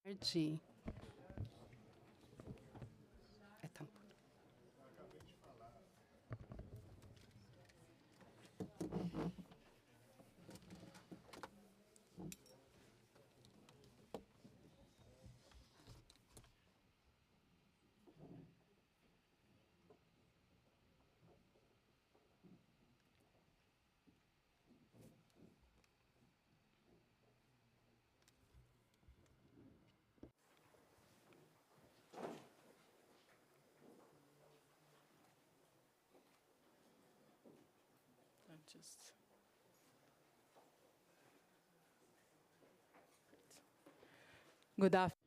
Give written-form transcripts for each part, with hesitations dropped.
tarde. Good afternoon.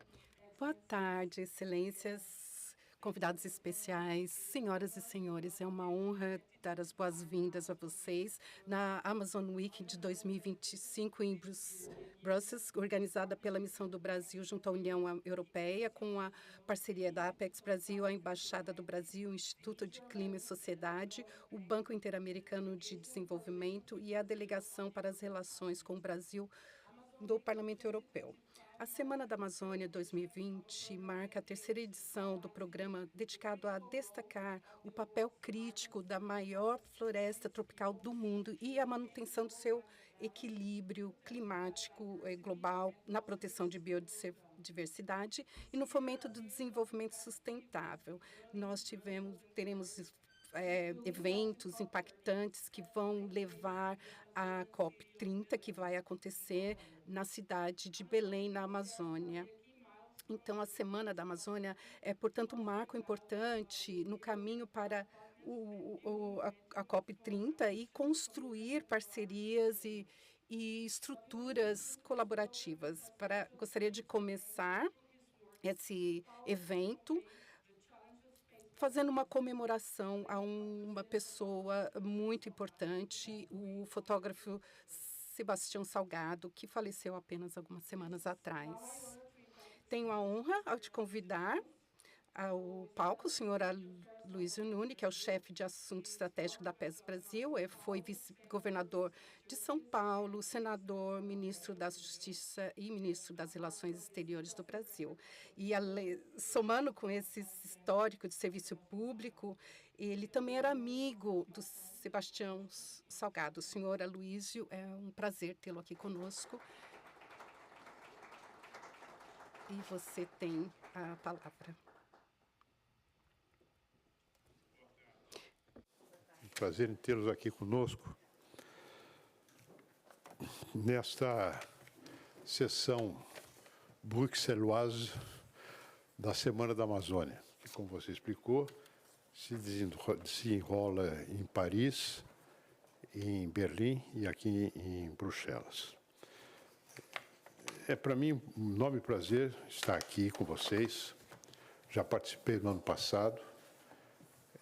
Boa tarde, excelências, convidados especiais, senhoras e senhores. É uma honra dar as boas-vindas a vocês na Amazon Week de 2025 em Brussels, organizada pela Missão do Brasil junto à União Europeia, com a parceria da Apex Brasil, a Embaixada do Brasil, o Instituto de Clima e Sociedade, o Banco Interamericano de Desenvolvimento e a Delegação para as Relações com o Brasil do Parlamento Europeu. A Semana da Amazônia 2020 marca a terceira edição do programa dedicado a destacar o papel crítico da maior floresta tropical do mundo e a manutenção do seu equilíbrio climático global na proteção de biodiversidade e no fomento do desenvolvimento sustentável. Nós teremos eventos impactantes que vão levar à COP30, que vai acontecer na cidade de Belém, na Amazônia. Então, a Semana da Amazônia é, portanto, um marco importante no caminho para a COP30 e construir parcerias e estruturas colaborativas. Gostaria de começar esse evento fazendo uma comemoração a uma pessoa muito importante, o fotógrafo Sebastião Salgado, que faleceu apenas algumas semanas atrás. Tenho a honra de convidar ao palco o senhor Aloysio Nunes, que é o chefe de assunto estratégico da PES Brasil, foi vice-governador de São Paulo, senador, ministro da Justiça e ministro das Relações Exteriores do Brasil. E somando com esse histórico de serviço público, ele também era amigo do Sebastião Salgado. O senhor Aloysio, é um prazer tê-lo aqui conosco. E você tem a palavra. Prazer em tê-los aqui conosco nesta sessão bruxeloise da Semana da Amazônia, que, como você explicou, se enrola em Paris, em Berlim e aqui em Bruxelas. É para mim um enorme prazer estar aqui com vocês. Já participei no ano passado.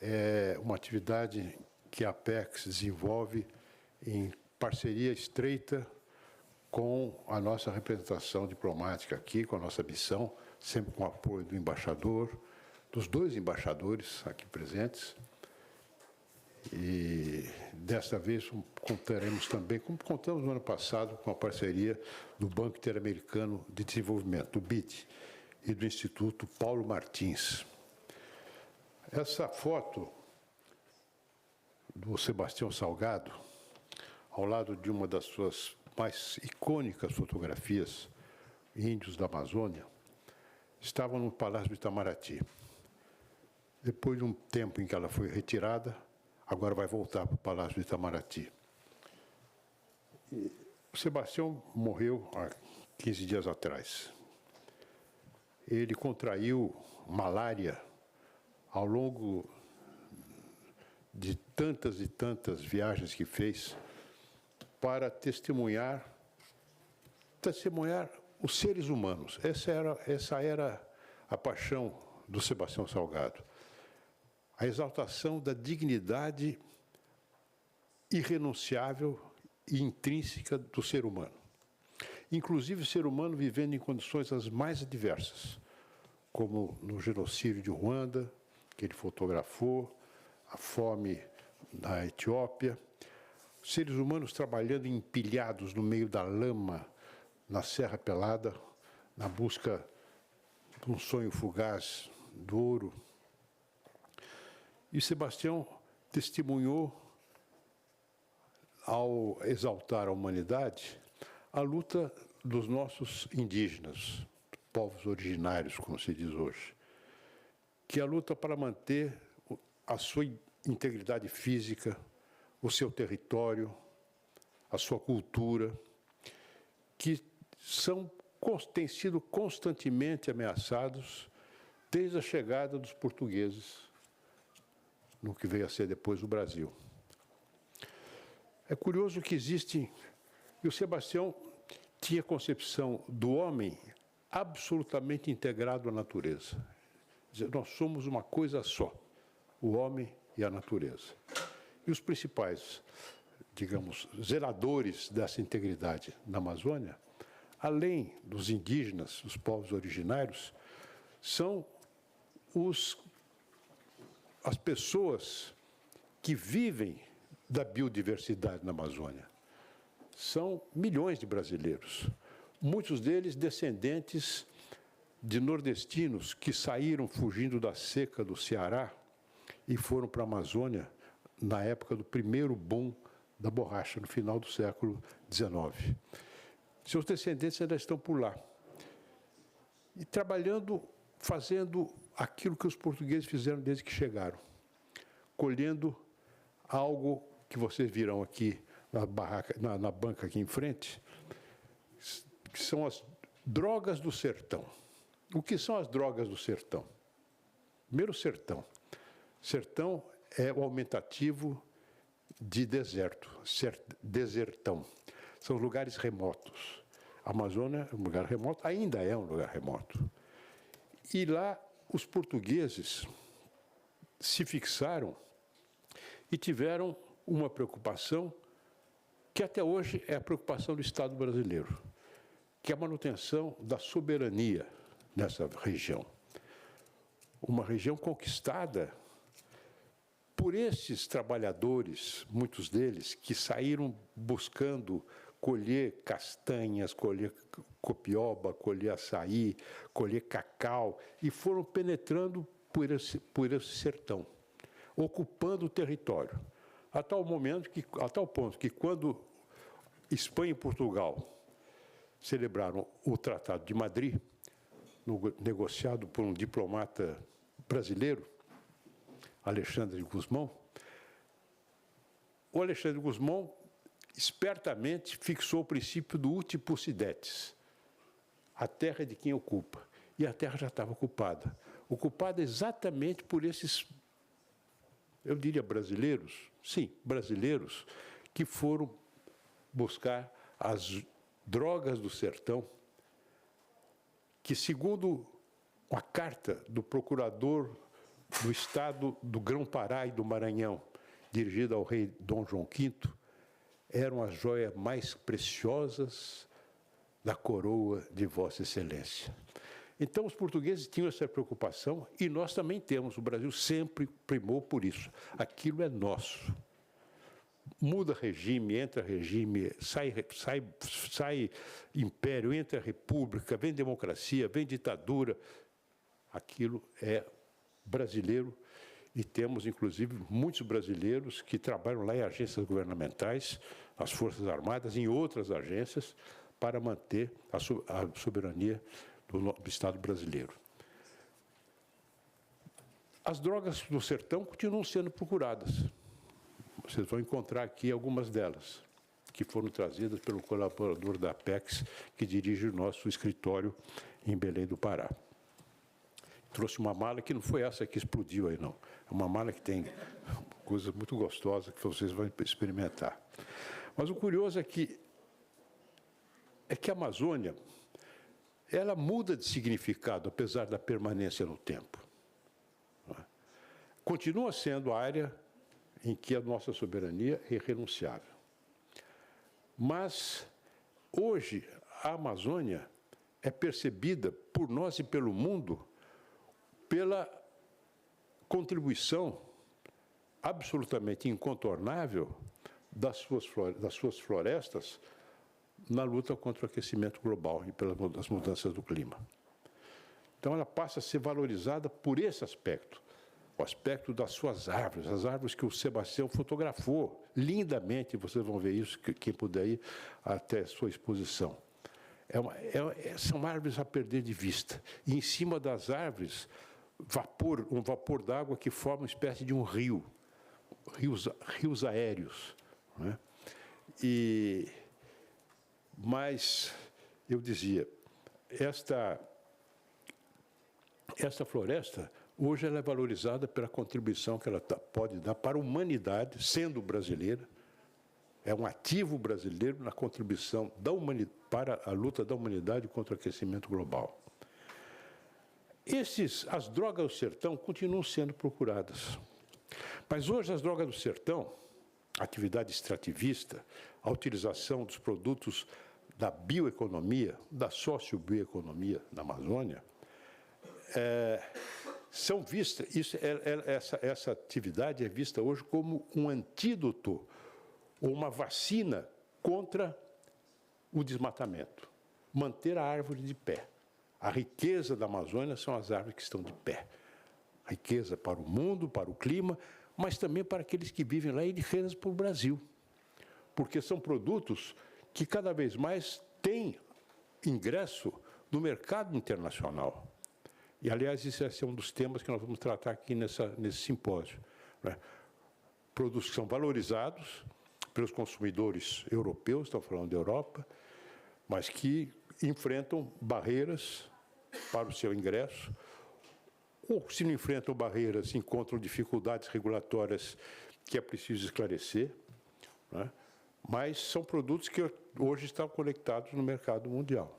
É uma atividade que a Apex desenvolve em parceria estreita com a nossa representação diplomática aqui, com a nossa missão, sempre com o apoio do embaixador, dos dois embaixadores aqui presentes. E desta vez contaremos também, como contamos no ano passado, com a parceria do Banco Interamericano de Desenvolvimento, do BID, e do Instituto Paulo Martins. Essa foto do Sebastião Salgado, ao lado de uma das suas mais icônicas fotografias, Índios da Amazônia, estava no Palácio do Itamaraty. Depois de um tempo em que ela foi retirada, agora vai voltar para o Palácio do Itamaraty. O Sebastião morreu há 15 dias atrás. Ele contraiu malária ao longo de tantas e tantas viagens que fez para testemunhar os seres humanos. Essa era a paixão do Sebastião Salgado. A exaltação da dignidade irrenunciável e intrínseca do ser humano. Inclusive o ser humano vivendo em condições as mais adversas, como no genocídio de Ruanda, que ele fotografou, a fome na Etiópia, seres humanos trabalhando empilhados no meio da lama, na Serra Pelada, na busca um sonho fugaz do ouro. E Sebastião testemunhou, ao exaltar a humanidade, a luta dos nossos indígenas, povos originários, como se diz hoje, que é a luta para manter a sua integridade física, o seu território, a sua cultura, que têm sido constantemente ameaçados desde a chegada dos portugueses no que veio a ser depois o Brasil. É curioso que existe, e o Sebastião tinha concepção do homem absolutamente integrado à natureza. Quer dizer, nós somos uma coisa só, o homem e a natureza. E os principais, digamos, zeladores dessa integridade na Amazônia, além dos indígenas, os povos originários, são as pessoas que vivem da biodiversidade na Amazônia. São milhões de brasileiros, muitos deles descendentes de nordestinos que saíram fugindo da seca do Ceará e foram para a Amazônia na época do primeiro boom da borracha, no final do século XIX. Seus descendentes ainda estão por lá. E trabalhando, fazendo aquilo que os portugueses fizeram desde que chegaram, colhendo algo que vocês virão aqui na banca aqui em frente, que são as drogas do sertão. O que são as drogas do sertão? Primeiro, sertão. Sertão é o aumentativo de deserto, desertão. São lugares remotos. A Amazônia é um lugar remoto, ainda é um lugar remoto. E lá os portugueses se fixaram e tiveram uma preocupação que até hoje é a preocupação do Estado brasileiro, que é a manutenção da soberania nessa região. Uma região conquistada por esses trabalhadores, muitos deles, que saíram buscando colher castanhas, colher copioba, colher açaí, colher cacau, e foram penetrando por esse sertão, ocupando o território, a tal ponto que quando Espanha e Portugal celebraram o Tratado de Madrid, negociado por um diplomata brasileiro, Alexandre de Gusmão, o Alexandre de Gusmão espertamente fixou o princípio do uti possidetis. A terra é de quem ocupa. E a terra já estava ocupada. Ocupada exatamente por esses, eu diria brasileiros, sim, brasileiros, que foram buscar as drogas do sertão, que, segundo a carta do procurador do Estado do Grão-Pará e do Maranhão, dirigida ao rei Dom João V, eram as joias mais preciosas da coroa de Vossa Excelência. Então, os portugueses tinham essa preocupação e nós também temos. O Brasil sempre primou por isso. Aquilo é nosso. Muda regime, entra regime, sai império, entra república, vem democracia, vem ditadura. Aquilo é brasileiro e temos, inclusive, muitos brasileiros que trabalham lá em agências governamentais, as Forças Armadas, em outras agências, para manter a soberania do Estado brasileiro. As drogas do sertão continuam sendo procuradas. Vocês vão encontrar aqui algumas delas, que foram trazidas pelo colaborador da Apex, que dirige o nosso escritório em Belém do Pará. Trouxe uma mala que não foi essa que explodiu aí, não. É uma mala que tem coisas muito gostosas que vocês vão experimentar. Mas o curioso é que a Amazônia, ela muda de significado, apesar da permanência no tempo. Continua sendo a área em que a nossa soberania é irrenunciável. Mas, hoje, a Amazônia é percebida por nós e pelo mundo pela contribuição absolutamente incontornável das suas florestas na luta contra o aquecimento global e pelas mudanças do clima. Então, ela passa a ser valorizada por esse aspecto, o aspecto das suas árvores, as árvores que o Sebastião fotografou lindamente, vocês vão ver isso, quem puder ir até a sua exposição. São árvores a perder de vista. E em cima das árvores, um vapor d'água que forma uma espécie de um rio, rios aéreos. Não é? Mas, eu dizia, esta floresta, hoje ela é valorizada pela contribuição que ela pode dar para a humanidade, sendo brasileira. É um ativo brasileiro na contribuição para a luta da humanidade contra o aquecimento global. As drogas do sertão continuam sendo procuradas. Mas hoje as drogas do sertão, a atividade extrativista, a utilização dos produtos da bioeconomia, da sociobioeconomia da Amazônia, são vistas, essa atividade é vista hoje como um antídoto ou uma vacina contra o desmatamento. Manter a árvore de pé. A riqueza da Amazônia são as árvores que estão de pé. A riqueza para o mundo, para o clima, mas também para aqueles que vivem lá e riqueza para o Brasil. Porque são produtos que cada vez mais têm ingresso no mercado internacional. E, aliás, esse é um dos temas que nós vamos tratar aqui nesse simpósio. Né? Produtos que são valorizados pelos consumidores europeus, estão falando da Europa, mas que enfrentam barreiras para o seu ingresso, ou, se não enfrentam barreiras, encontram dificuldades regulatórias que é preciso esclarecer, né? Mas são produtos que hoje estão conectados no mercado mundial.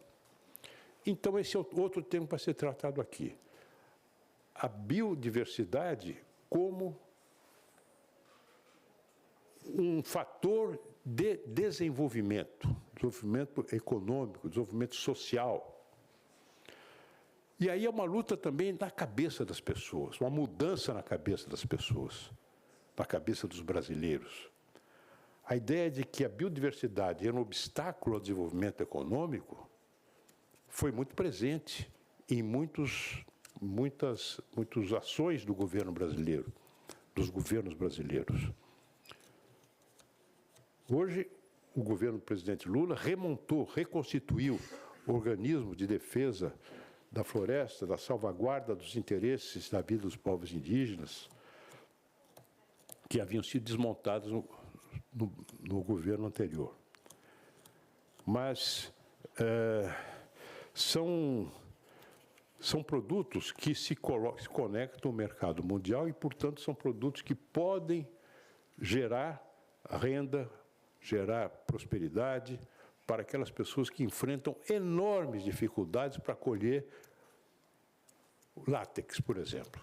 Então, esse é outro tema para ser tratado aqui. A biodiversidade como um fator de desenvolvimento econômico, desenvolvimento social. E aí é uma luta também na cabeça das pessoas, uma mudança na cabeça das pessoas, na cabeça dos brasileiros. A ideia de que a biodiversidade era um obstáculo ao desenvolvimento econômico foi muito presente em muitas ações do governo brasileiro, dos governos brasileiros. Hoje, o governo do presidente Lula reconstituiu o organismo de defesa da floresta, da salvaguarda dos interesses da vida dos povos indígenas, que haviam sido desmontados no governo anterior. Mas são produtos que se conectam ao mercado mundial e, portanto, são produtos que podem gerar renda, gerar prosperidade para aquelas pessoas que enfrentam enormes dificuldades para colher látex, por exemplo.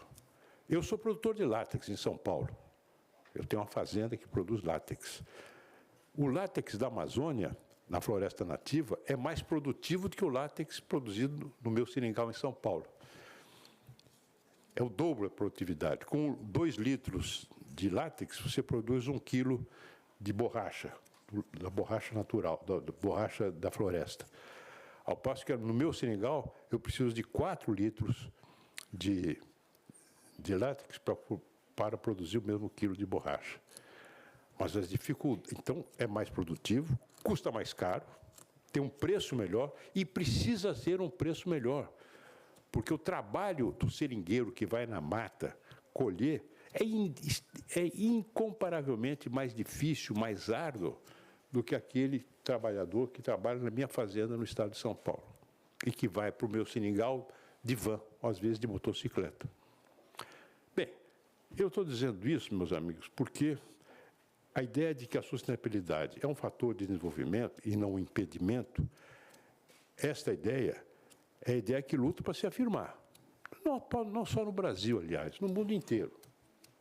Eu sou produtor de látex em São Paulo. Eu tenho uma fazenda que produz látex. O látex da Amazônia, na floresta nativa, é mais produtivo do que o látex produzido no meu seringal em São Paulo. É o dobro da produtividade. Com 2 litros de látex, você produz 1 quilo de borracha, da borracha natural, da borracha da floresta. Ao passo que no meu seringal, eu preciso de 4 litros de látex para produzir o mesmo quilo de borracha. Mas as dificuldades, então, é mais produtivo, custa mais caro, tem um preço melhor e precisa ser um preço melhor. Porque o trabalho do seringueiro que vai na mata colher é incomparavelmente mais difícil, mais árduo do que aquele trabalhador que trabalha na minha fazenda no estado de São Paulo e que vai para o meu seringal de van, às vezes de motocicleta. Bem, eu estou dizendo isso, meus amigos, porque a ideia de que a sustentabilidade é um fator de desenvolvimento e não um impedimento, esta ideia é a ideia que luta para se afirmar. Não só no Brasil, aliás, no mundo inteiro.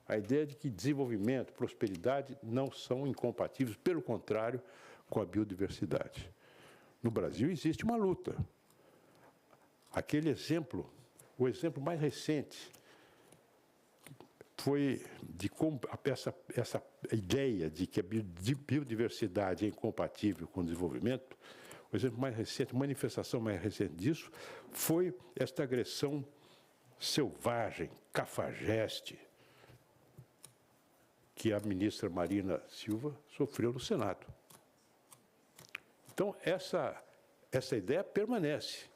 A ideia de que desenvolvimento, prosperidade não são incompatíveis, pelo contrário, com a biodiversidade. No Brasil existe uma luta. Aquele exemplo, o exemplo mais recente, foi de como essa ideia de que a biodiversidade é incompatível com o desenvolvimento, o exemplo mais recente, manifestação mais recente disso, foi esta agressão selvagem, cafajeste, que a ministra Marina Silva sofreu no Senado. Então, essa ideia permanece.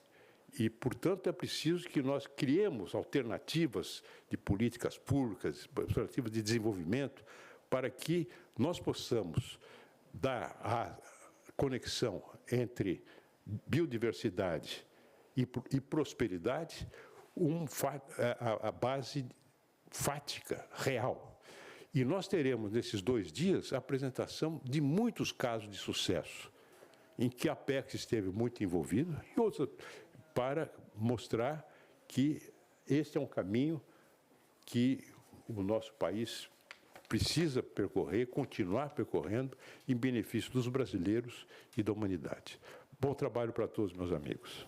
E, portanto, é preciso que nós criemos alternativas de políticas públicas, alternativas de desenvolvimento, para que nós possamos dar a conexão entre biodiversidade e prosperidade a base fática, real. E nós teremos, nesses 2 dias, a apresentação de muitos casos de sucesso, em que a Apex esteve muito envolvida, e outros, para mostrar que este é um caminho que o nosso país precisa percorrer, continuar percorrendo, em benefício dos brasileiros e da humanidade. Bom trabalho para todos, meus amigos.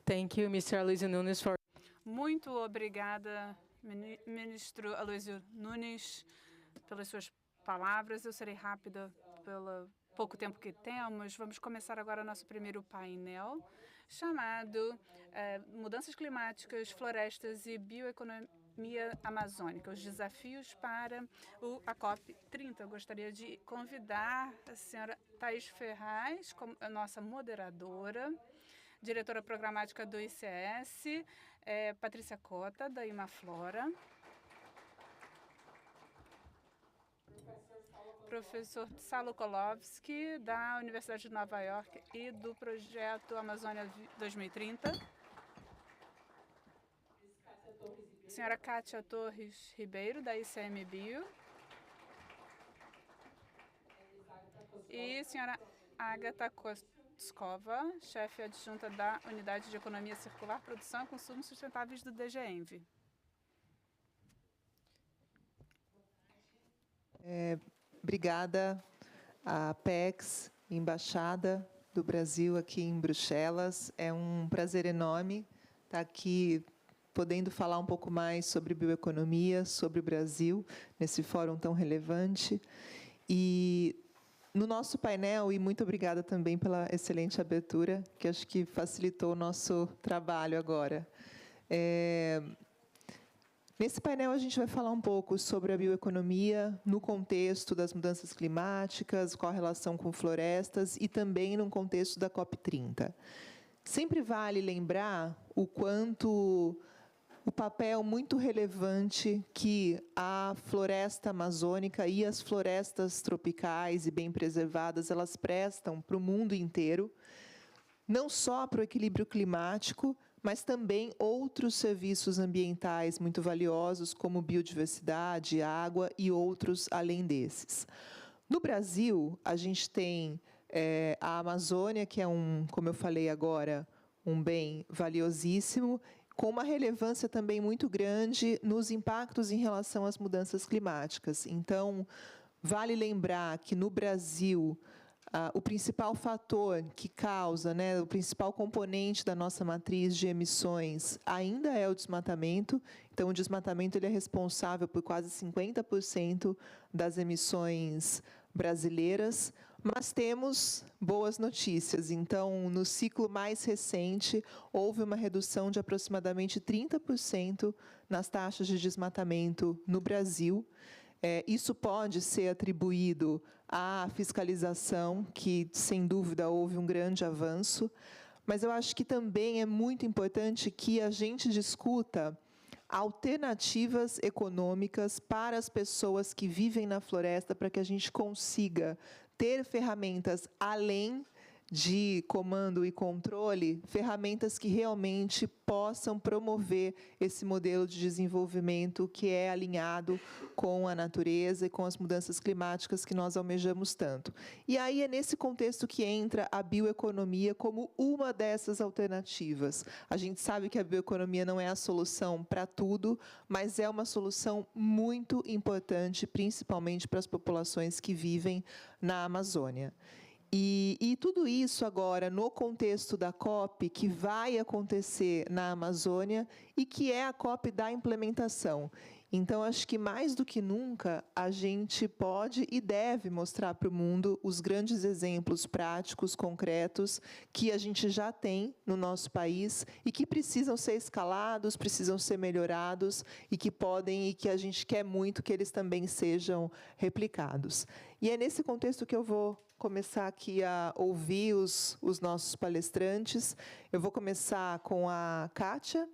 Thank you, Mr. Aloysio Nunes, for... Muito obrigada, ministro Aloysio Nunes, pelas suas palavras. Eu serei rápida pelo pouco tempo que temos. Vamos começar agora nosso primeiro painel, chamado Mudanças Climáticas, Florestas e Bioeconomia Amazônica, os desafios para a COP30. Eu gostaria de convidar a senhora Thais Ferraz, como a nossa moderadora, diretora programática do ICS, Patrícia Cota, da Imaflora, professor Salo Kolovski, da Universidade de Nova York e do projeto Amazônia 2030, senhora Kátia Torres Ribeiro, da ICMBio, e senhora Agatha Kostkova, chefe adjunta da Unidade de Economia Circular, Produção e Consumo Sustentáveis do DGENV. Obrigada à Apex, Embaixada do Brasil aqui em Bruxelas. É um prazer enorme estar aqui podendo falar um pouco mais sobre bioeconomia, sobre o Brasil, nesse fórum tão relevante. E no nosso painel, e muito obrigada também pela excelente abertura, que acho que facilitou o nosso trabalho agora. Nesse painel, a gente vai falar um pouco sobre a bioeconomia no contexto das mudanças climáticas, qual a relação com florestas e também no contexto da COP30. Sempre vale lembrar o quanto o papel muito relevante que a floresta amazônica e as florestas tropicais e bem preservadas, elas prestam para o mundo inteiro, não só para o equilíbrio climático, mas também outros serviços ambientais muito valiosos, como biodiversidade, água e outros além desses. No Brasil, a gente tem a Amazônia, que é como eu falei agora, um bem valiosíssimo, com uma relevância também muito grande nos impactos em relação às mudanças climáticas. Então, vale lembrar que no Brasil, o principal fator que causa, o principal componente da nossa matriz de emissões ainda é o desmatamento. Então, o desmatamento ele é responsável por quase 50% das emissões brasileiras, mas temos boas notícias. Então, no ciclo mais recente, houve uma redução de aproximadamente 30% nas taxas de desmatamento no Brasil. Isso pode ser atribuído à fiscalização, que, sem dúvida, houve um grande avanço, mas eu acho que também é muito importante que a gente discuta alternativas econômicas para as pessoas que vivem na floresta, para que a gente consiga ter ferramentas além de comando e controle, ferramentas que realmente possam promover esse modelo de desenvolvimento que é alinhado com a natureza e com as mudanças climáticas que nós almejamos tanto. E aí é nesse contexto que entra a bioeconomia como uma dessas alternativas. A gente sabe que a bioeconomia não é a solução para tudo, mas é uma solução muito importante, principalmente para as populações que vivem na Amazônia. E tudo isso agora no contexto da COP, que vai acontecer na Amazônia e que é a COP da implementação. Então, acho que mais do que nunca, a gente pode e deve mostrar para o mundo os grandes exemplos práticos, concretos, que a gente já tem no nosso país e que precisam ser escalados, precisam ser melhorados e que podem e que a gente quer muito que eles também sejam replicados. E é nesse contexto que eu vou começar aqui a ouvir os nossos palestrantes. Eu vou começar com a Kátia,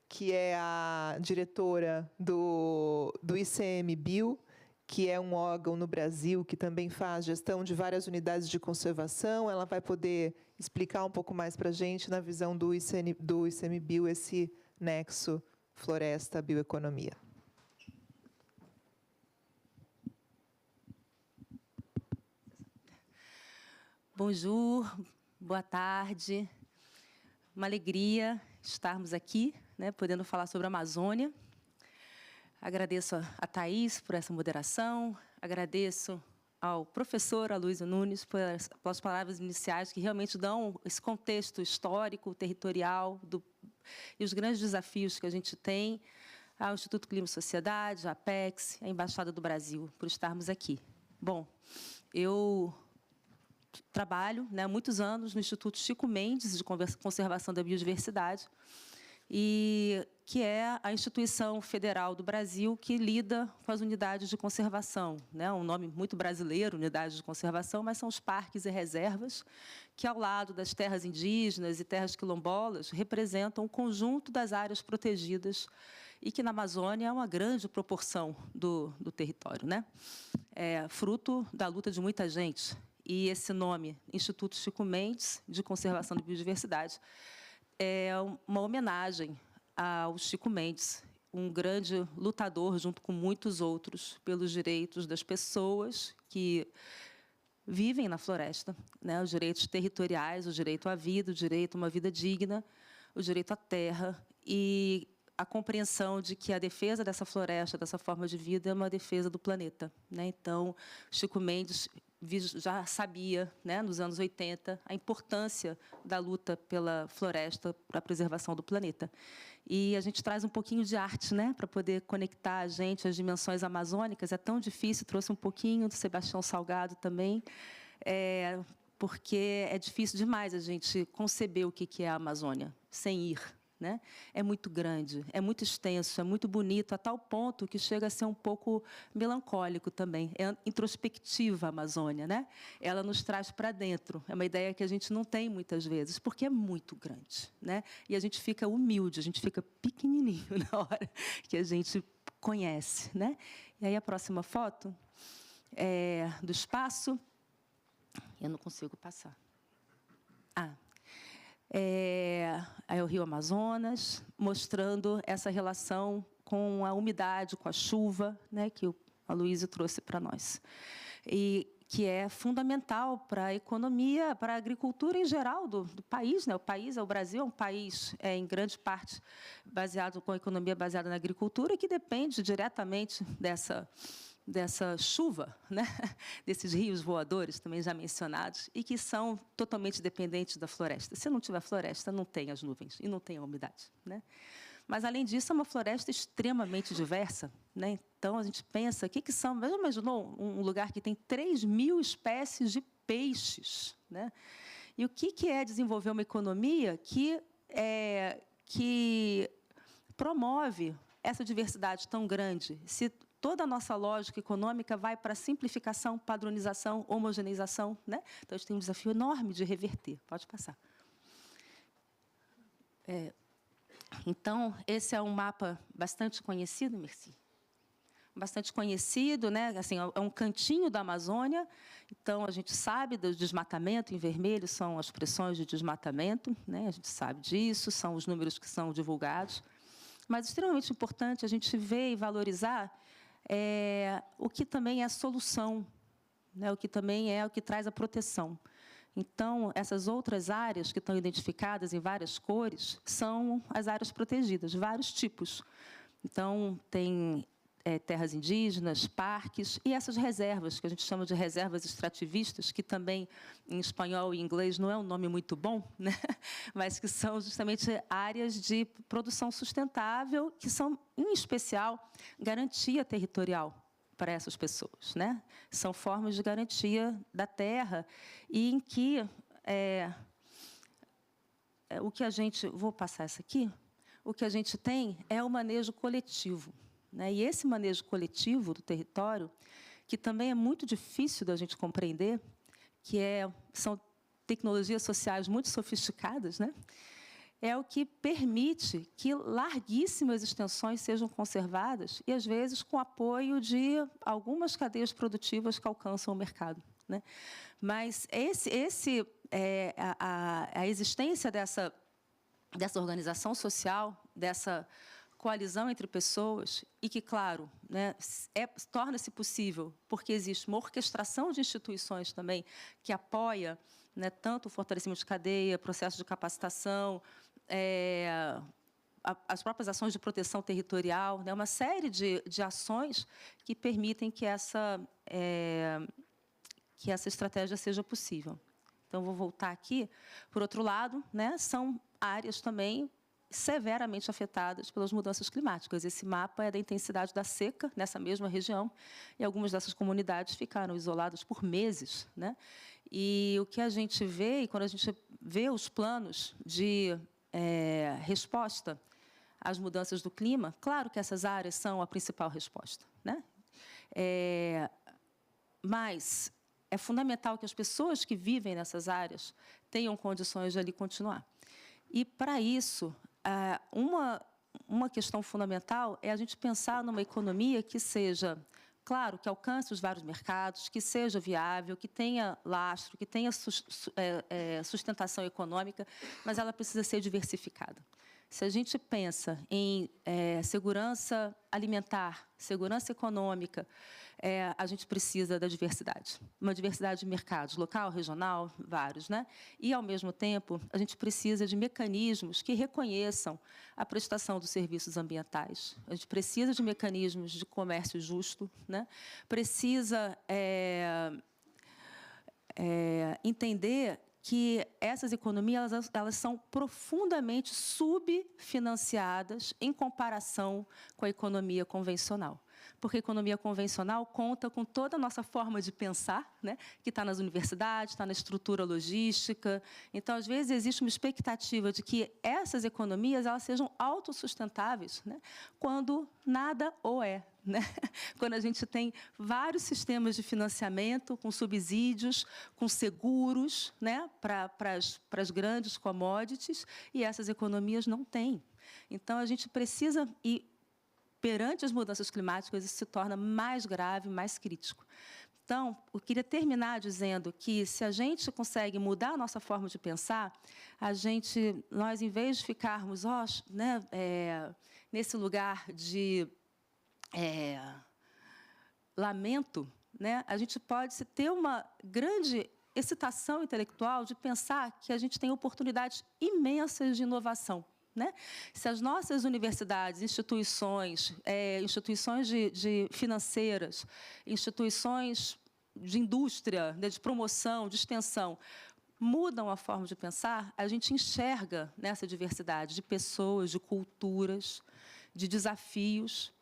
que é a diretora do ICMBio, que é um órgão no Brasil que também faz gestão de várias unidades de conservação. Ela vai poder explicar um pouco mais para a gente, na visão do ICMBio, esse nexo floresta-bioeconomia. Bonjour, boa tarde. Uma alegria estarmos aqui, né, podendo falar sobre a Amazônia. Agradeço a Thaís por essa moderação, agradeço ao professor Aloysio Nunes pelas palavras iniciais que realmente dão esse contexto histórico, territorial e os grandes desafios que a gente tem, ao Instituto Clima e Sociedade, à Apex, à Embaixada do Brasil, por estarmos aqui. Bom, eu trabalho, né, há muitos anos no Instituto Chico Mendes de Conservação da Biodiversidade, e que é a instituição federal do Brasil que lida com as unidades de conservação, né? Um nome muito brasileiro, unidades de conservação, mas são os parques e reservas que, ao lado das terras indígenas e terras quilombolas, representam o conjunto das áreas protegidas e que, na Amazônia, é uma grande proporção do território, né? É fruto da luta de muita gente. E esse nome, Instituto Chico Mendes de Conservação da Biodiversidade, é uma homenagem ao Chico Mendes, um grande lutador, junto com muitos outros, pelos direitos das pessoas que vivem na floresta, né? Os direitos territoriais, o direito à vida, o direito a uma vida digna, o direito à terra e a compreensão de que a defesa dessa floresta, dessa forma de vida, é uma defesa do planeta, né? Então, Chico Mendes já sabia, né, nos anos 80, a importância da luta pela floresta, para a preservação do planeta. E a gente traz um pouquinho de arte, né, para poder conectar a gente às dimensões amazônicas. É tão difícil, trouxe um pouquinho do Sebastião Salgado também, porque é difícil demais a gente conceber o que é a Amazônia sem ir. Né? É muito grande, é muito extenso, é muito bonito, a tal ponto que chega a ser um pouco melancólico também. É introspectiva a Amazônia, né? Ela nos traz para dentro. É uma ideia que a gente não tem muitas vezes, porque é muito grande, né? E a gente fica humilde, a gente fica pequenininho na hora que a gente conhece, né? E aí a próxima foto é do espaço. Eu não consigo passar. É o Rio Amazonas, mostrando essa relação com a umidade, com a chuva, né, que o Aloysio trouxe para nós. E que é fundamental para a economia, para a agricultura em geral do país, né? O Brasil é um país, em grande parte, baseado com a economia baseada na agricultura, que depende diretamente dessa chuva, né? Desses rios voadores, também já mencionados, e que são totalmente dependentes da floresta. Se não tiver floresta, não tem as nuvens e não tem a umidade, né? Mas, além disso, é uma floresta extremamente diversa, né? Então, a gente pensa, o que são... Já imaginou um lugar que tem 3.000 espécies de peixes, né? E o que é desenvolver uma economia que promove essa diversidade tão grande? Se toda a nossa lógica econômica vai para simplificação, padronização, homogeneização, né? Então, a gente tem um desafio enorme de reverter. Pode passar. Então, esse é um mapa bastante conhecido, Merci. Bastante conhecido, né? Assim, é um cantinho da Amazônia. Então, a gente sabe do desmatamento, em vermelho são as pressões de desmatamento, né? A gente sabe disso, são os números que são divulgados. Mas, extremamente importante a gente ver e valorizar o que também é a solução, né? O que também é o que traz a proteção. Então, essas outras áreas que estão identificadas em várias cores são as áreas protegidas, vários tipos. Então, tem terras indígenas, parques e essas reservas, que a gente chama de reservas extrativistas, que também em espanhol e inglês não é um nome muito bom, né? Mas que são justamente áreas de produção sustentável, que são, em especial, garantia territorial para essas pessoas, né? São formas de garantia da terra e em que o que a gente... Vou passar essa aqui. O que a gente tem é o manejo coletivo, né? E esse manejo coletivo do território, que também é muito difícil da gente compreender, que são tecnologias sociais muito sofisticadas, né? É o que permite que larguíssimas extensões sejam conservadas e, às vezes, com apoio de algumas cadeias produtivas que alcançam o mercado, né? Mas a existência dessa organização social, dessa coalizão entre pessoas, e que, claro, né, torna-se possível porque existe uma orquestração de instituições também que apoia, né, tanto o fortalecimento de cadeia, processo de capacitação, as próprias ações de proteção territorial, né, uma série de ações que permitem que essa estratégia seja possível. Então, vou voltar aqui. Por outro lado, né, são áreas também severamente afetadas pelas mudanças climáticas. Esse mapa é da intensidade da seca nessa mesma região, e algumas dessas comunidades ficaram isoladas por meses, né? E o que a gente vê, e quando a gente vê os planos de resposta às mudanças do clima, claro que essas áreas são a principal resposta, né? Mas é fundamental que as pessoas que vivem nessas áreas tenham condições de ali continuar. E, para isso, uma questão fundamental é a gente pensar numa economia que seja, claro, que alcance os vários mercados, que seja viável, que tenha lastro, que tenha sustentação econômica, mas ela precisa ser diversificada. Se a gente pensa em segurança alimentar, segurança econômica, a gente precisa da diversidade. Uma diversidade de mercados, local, regional, vários, né? E, ao mesmo tempo, a gente precisa de mecanismos que reconheçam a prestação dos serviços ambientais. A gente precisa de mecanismos de comércio justo, né? Precisa entender que essas economias elas são profundamente subfinanciadas em comparação com a economia convencional. Porque a economia convencional conta com toda a nossa forma de pensar, né, que está nas universidades, está na estrutura logística. Então, às vezes, existe uma expectativa de que essas economias elas sejam autossustentáveis, né, quando nada o é. Né? Quando a gente tem vários sistemas de financiamento, com subsídios, com seguros, né, para as grandes commodities, e essas economias não têm. Então, a gente precisa... perante as mudanças climáticas, isso se torna mais grave, mais crítico. Então, eu queria terminar dizendo que, se a gente consegue mudar a nossa forma de pensar, nós, em vez de ficarmos nesse lugar de lamento, né, a gente pode ter uma grande excitação intelectual de pensar que a gente tem oportunidades imensas de inovação. Né? Se as nossas universidades, instituições de financeiras, instituições de indústria, né, de promoção, de extensão, mudam a forma de pensar, a gente enxerga nessa diversidade de pessoas, de culturas, de desafios,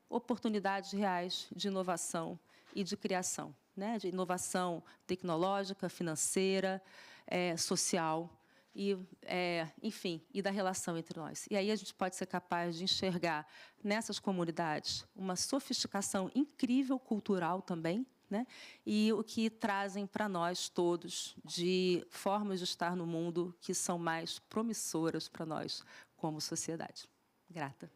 oportunidades reais de inovação e de criação, né? De inovação tecnológica, financeira, social, enfim, e da relação entre nós. E aí a gente pode ser capaz de enxergar nessas comunidades uma sofisticação incrível cultural também, né? E o que trazem para nós todos de formas de estar no mundo que são mais promissoras para nós como sociedade. Grata.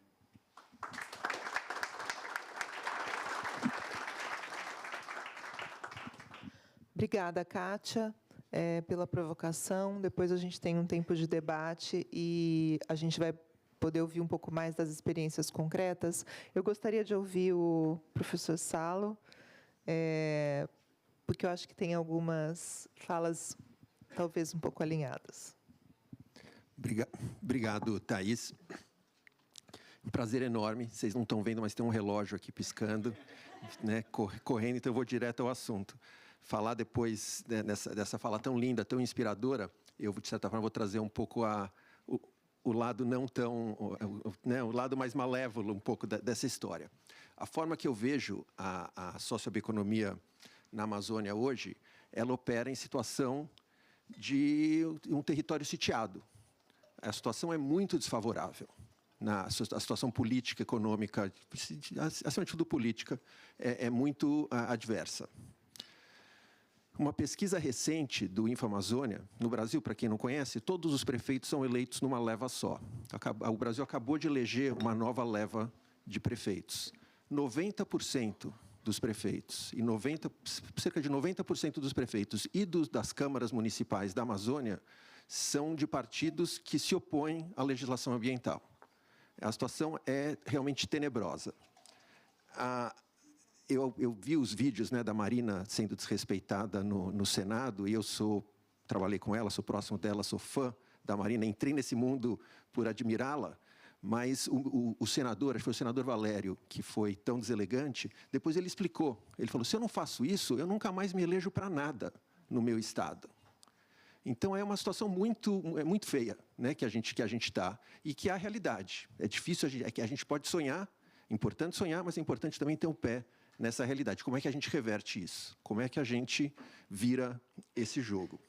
Obrigada, Kátia, pela provocação. Depois a gente tem um tempo de debate e a gente vai poder ouvir um pouco mais das experiências concretas. Eu gostaria de ouvir o professor Salo, porque eu acho que tem algumas falas talvez um pouco alinhadas. Obrigado, Thaís. Um prazer enorme. Vocês não estão vendo, mas tem um relógio aqui piscando, né, correndo, então eu vou direto ao assunto. Falar depois, né, dessa fala tão linda, tão inspiradora, eu, de certa forma, vou trazer um pouco o lado não tão, né, o lado mais malévolo um pouco dessa história. A forma que eu vejo a socioeconomia na Amazônia hoje, ela opera em situação de um território sitiado. A situação é muito desfavorável. A situação política, econômica, acima de tudo política, é muito adversa. Uma pesquisa recente do InfoAmazônia, no Brasil, para quem não conhece, todos os prefeitos são eleitos numa leva só. O Brasil acabou de eleger uma nova leva de prefeitos. 90% dos prefeitos, cerca de 90% dos prefeitos e das câmaras municipais da Amazônia são de partidos que se opõem à legislação ambiental. A situação é realmente tenebrosa. Eu vi os vídeos, né, da Marina sendo desrespeitada no Senado, e eu trabalhei com ela, sou próximo dela, sou fã da Marina, entrei nesse mundo por admirá-la, mas o senador, acho que foi o senador Valério, que foi tão deselegante, depois ele explicou. Ele falou, se eu não faço isso, eu nunca mais me elejo para nada no meu estado. Então, é uma situação muito feia, né, que a gente está, e que é a realidade. É difícil, a gente pode sonhar, é importante sonhar, mas é importante também ter um pé nessa realidade. Como é que a gente reverte isso? Como é que a gente vira esse jogo?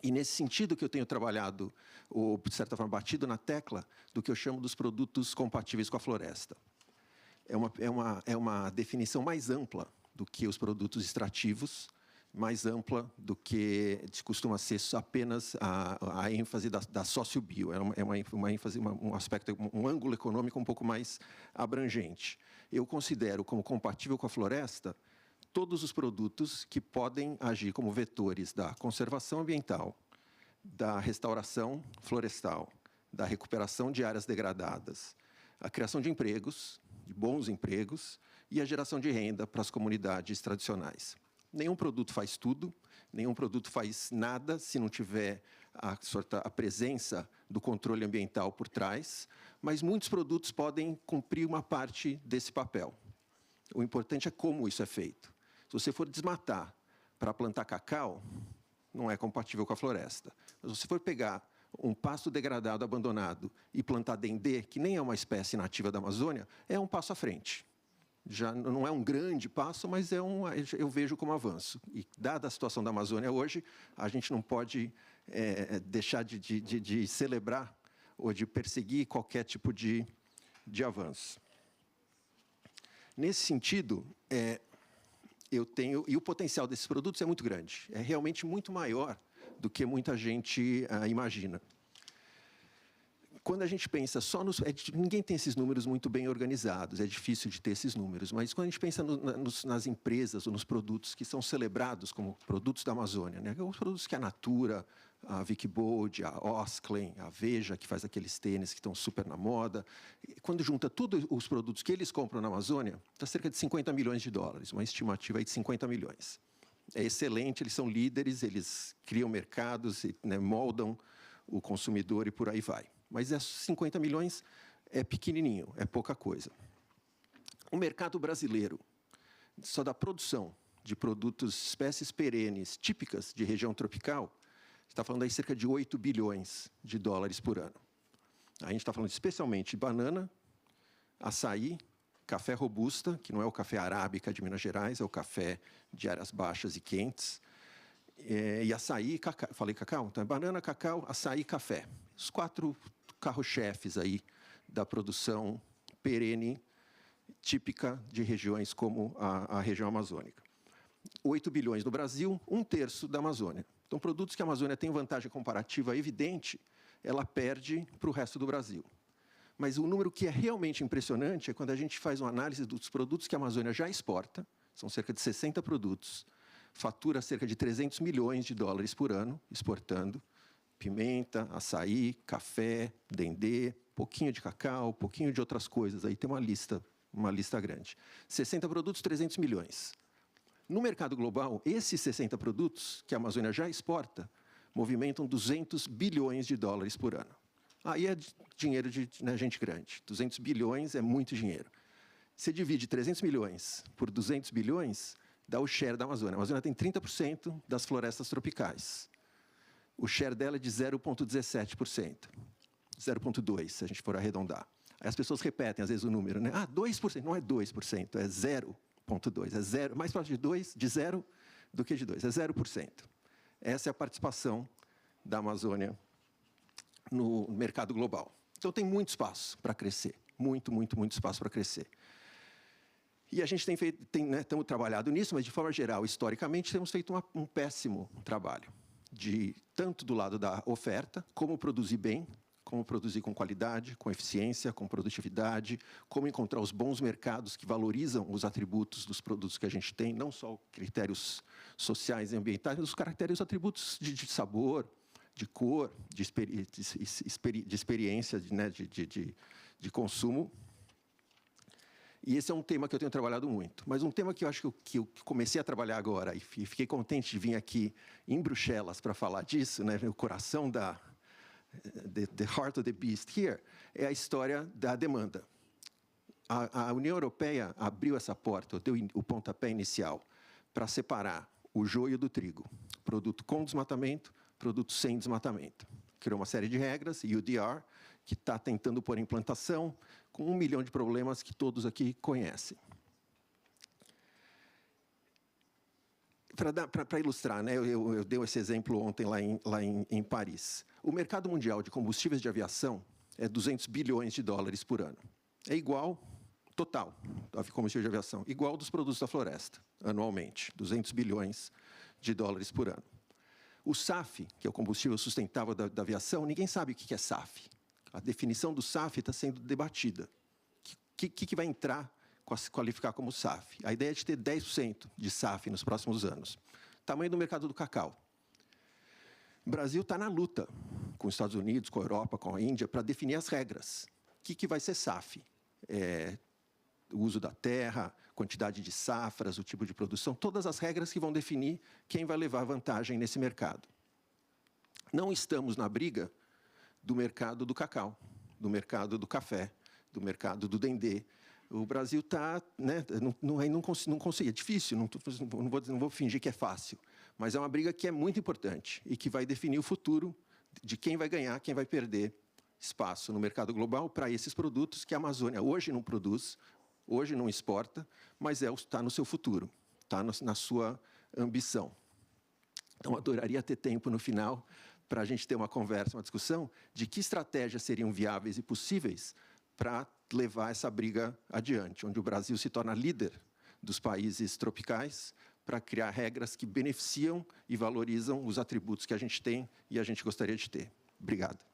E, nesse sentido que eu tenho trabalhado, ou, de certa forma, batido na tecla do que eu chamo dos produtos compatíveis com a floresta. É uma definição mais ampla do que os produtos extrativos, mais ampla do que costuma ser apenas a ênfase da sociobio. É uma ênfase, um aspecto, um ângulo econômico um pouco mais abrangente. Eu considero como compatível com a floresta todos os produtos que podem agir como vetores da conservação ambiental, da restauração florestal, da recuperação de áreas degradadas, a criação de empregos, de bons empregos, e a geração de renda para as comunidades tradicionais. Nenhum produto faz tudo, nenhum produto faz nada se não tiver a presença do controle ambiental por trás, mas muitos produtos podem cumprir uma parte desse papel. O importante é como isso é feito. Se você for desmatar para plantar cacau, não é compatível com a floresta. Mas se você for pegar um pasto degradado, abandonado, e plantar dendê, que nem é uma espécie nativa da Amazônia, é um passo à frente. Já não é um grande passo, mas eu vejo como avanço. E, dada a situação da Amazônia hoje, a gente não pode deixar de celebrar ou de perseguir qualquer tipo de avanço. Nesse sentido, e o potencial desses produtos é muito grande, é realmente muito maior do que muita gente imagina. Quando a gente pensa só ninguém tem esses números muito bem organizados, é difícil de ter esses números, mas quando a gente pensa nas empresas ou nos produtos que são celebrados como produtos da Amazônia, né, os produtos que a Natura, a Wikibold, a Osklen, a Veja, que faz aqueles tênis que estão super na moda, quando junta todos os produtos que eles compram na Amazônia, está cerca de 50 milhões de dólares, uma estimativa aí de 50 milhões. É excelente, eles são líderes, eles criam mercados, né, moldam o consumidor e por aí vai. Mas esses 50 milhões é pequenininho, é pouca coisa. O mercado brasileiro, só da produção de produtos, espécies perenes, típicas de região tropical, está falando aí cerca de 8 bilhões de dólares por ano. A gente está falando especialmente de banana, açaí, café robusta, que não é o café arábica de Minas Gerais, é o café de áreas baixas e quentes, e açaí, cacau. Falei cacau? Então é banana, cacau, açaí e café. Os 4 carro-chefes aí da produção perene típica de regiões como a região amazônica. 8 bilhões no Brasil, 1/3 da Amazônia. Então, produtos que a Amazônia tem vantagem comparativa evidente, ela perde para o resto do Brasil. Mas o número que é realmente impressionante é quando a gente faz uma análise dos produtos que a Amazônia já exporta, são cerca de 60 produtos, fatura cerca de 300 milhões de dólares por ano exportando, pimenta, açaí, café, dendê, pouquinho de cacau, pouquinho de outras coisas. Aí tem uma lista grande. 60 produtos, 300 milhões. No mercado global, esses 60 produtos que a Amazônia já exporta movimentam 200 bilhões de dólares por ano. Aí é dinheiro de gente grande. 200 bilhões é muito dinheiro. Você divide 300 milhões por 200 bilhões, dá o share da Amazônia. A Amazônia tem 30% das florestas tropicais. O share dela é de 0,17%. 0,2%, se a gente for arredondar. Aí as pessoas repetem, às vezes, o número, né? 2%. Não é 2%, é 0,2%. É zero, mais próximo de zero do que de 2%. É 0%. Essa é a participação da Amazônia no mercado global. Então, tem muito espaço para crescer. Muito espaço para crescer. E a gente estamos trabalhado nisso, mas, de forma geral, historicamente, temos feito um péssimo trabalho. Tanto do lado da oferta, como produzir bem, como produzir com qualidade, com eficiência, com produtividade, como encontrar os bons mercados que valorizam os atributos dos produtos que a gente tem, não só critérios sociais e ambientais, mas os atributos de sabor, de cor, de experiência, de consumo. E esse é um tema que eu tenho trabalhado muito. Mas um tema que eu acho que eu comecei a trabalhar agora, e fiquei contente de vir aqui em Bruxelas para falar disso, né, o coração the heart of the beast here, é a história da demanda. A União Europeia abriu essa porta, deu o pontapé inicial, para separar o joio do trigo. Produto com desmatamento, produto sem desmatamento. Criou uma série de regras, UDR, que está tentando pôr em implantação, com 1 milhão de problemas que todos aqui conhecem. Para ilustrar, né, eu dei esse exemplo ontem lá em Paris. O mercado mundial de combustíveis de aviação é 200 bilhões de dólares por ano. É igual, total, a combustível de aviação, igual dos produtos da floresta, anualmente, 200 bilhões de dólares por ano. O SAF, que é o combustível sustentável da aviação, ninguém sabe o que é SAF. A definição do SAF está sendo debatida. O que vai entrar, se qualificar como SAF? A ideia é de ter 10% de SAF nos próximos anos. Tamanho do mercado do cacau. O Brasil está na luta com os Estados Unidos, com a Europa, com a Índia, para definir as regras. O que vai ser SAF? O uso da terra, quantidade de safras, o tipo de produção, todas as regras que vão definir quem vai levar vantagem nesse mercado. Não estamos na briga do mercado do cacau, do mercado do café, do mercado do dendê. O Brasil está, né, não consigo, é difícil, não vou fingir que é fácil, mas é uma briga que é muito importante e que vai definir o futuro de quem vai ganhar, quem vai perder espaço no mercado global para esses produtos que a Amazônia hoje não produz, hoje não exporta, mas está no seu futuro, está na sua ambição. Então, adoraria ter tempo no final para a gente ter uma conversa, uma discussão de que estratégias seriam viáveis e possíveis para levar essa briga adiante, onde o Brasil se torna líder dos países tropicais para criar regras que beneficiam e valorizam os atributos que a gente tem e a gente gostaria de ter. Obrigado.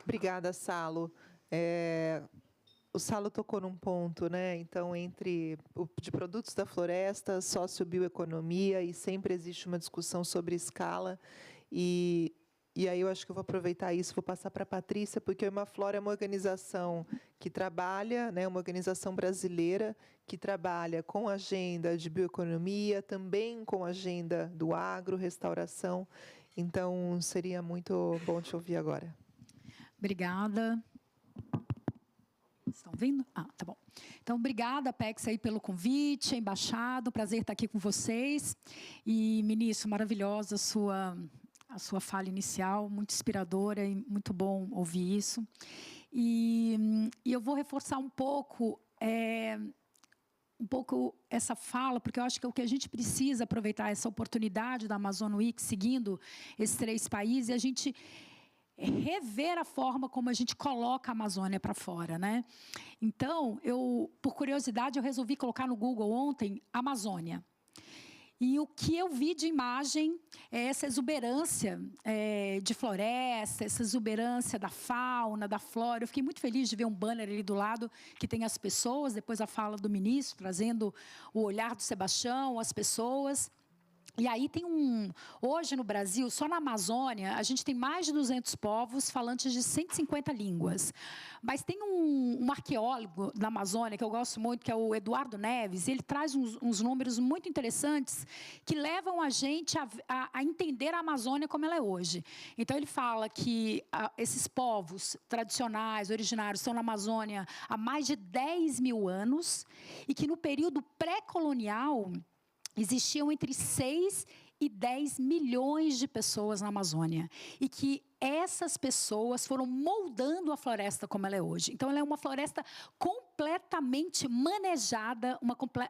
Obrigada, Salo. O Salo tocou num ponto, né? Então, de produtos da floresta, sociobioeconomia, e sempre existe uma discussão sobre escala. E aí eu acho que eu vou aproveitar isso, vou passar para a Patrícia, porque a Imaflora é uma organização que trabalha, né, uma organização brasileira que trabalha com agenda de bioeconomia, também com agenda do agro, restauração. Então, seria muito bom te ouvir agora. Obrigada. Estão ouvindo? Tá bom. Então, obrigada, Apex, aí pelo convite, embaixado, prazer estar aqui com vocês. E, ministro, maravilhosa a sua fala inicial, muito inspiradora e muito bom ouvir isso. E eu vou reforçar um pouco essa fala, porque eu acho que é o que a gente precisa aproveitar essa oportunidade da Amazon Week, seguindo esses 3 países, e a gente rever a forma como a gente coloca a Amazônia para fora, né? Então, por curiosidade, eu resolvi colocar no Google ontem Amazônia. E o que eu vi de imagem é essa exuberância de floresta, essa exuberância da fauna, da flora. Eu fiquei muito feliz de ver um banner ali do lado que tem as pessoas, depois a fala do ministro, trazendo o olhar do Sebastião, as pessoas. E aí tem hoje no Brasil, só na Amazônia, a gente tem mais de 200 povos falantes de 150 línguas. Mas tem um arqueólogo da Amazônia, que eu gosto muito, que é o Eduardo Neves, e ele traz uns números muito interessantes que levam a gente a entender a Amazônia como ela é hoje. Então, ele fala que esses povos tradicionais, originários, estão na Amazônia há mais de 10 mil anos, e que no período pré-colonial existiam entre 6 e 10 milhões de pessoas na Amazônia. E que essas pessoas foram moldando a floresta como ela é hoje. Então, ela é uma floresta completamente manejada,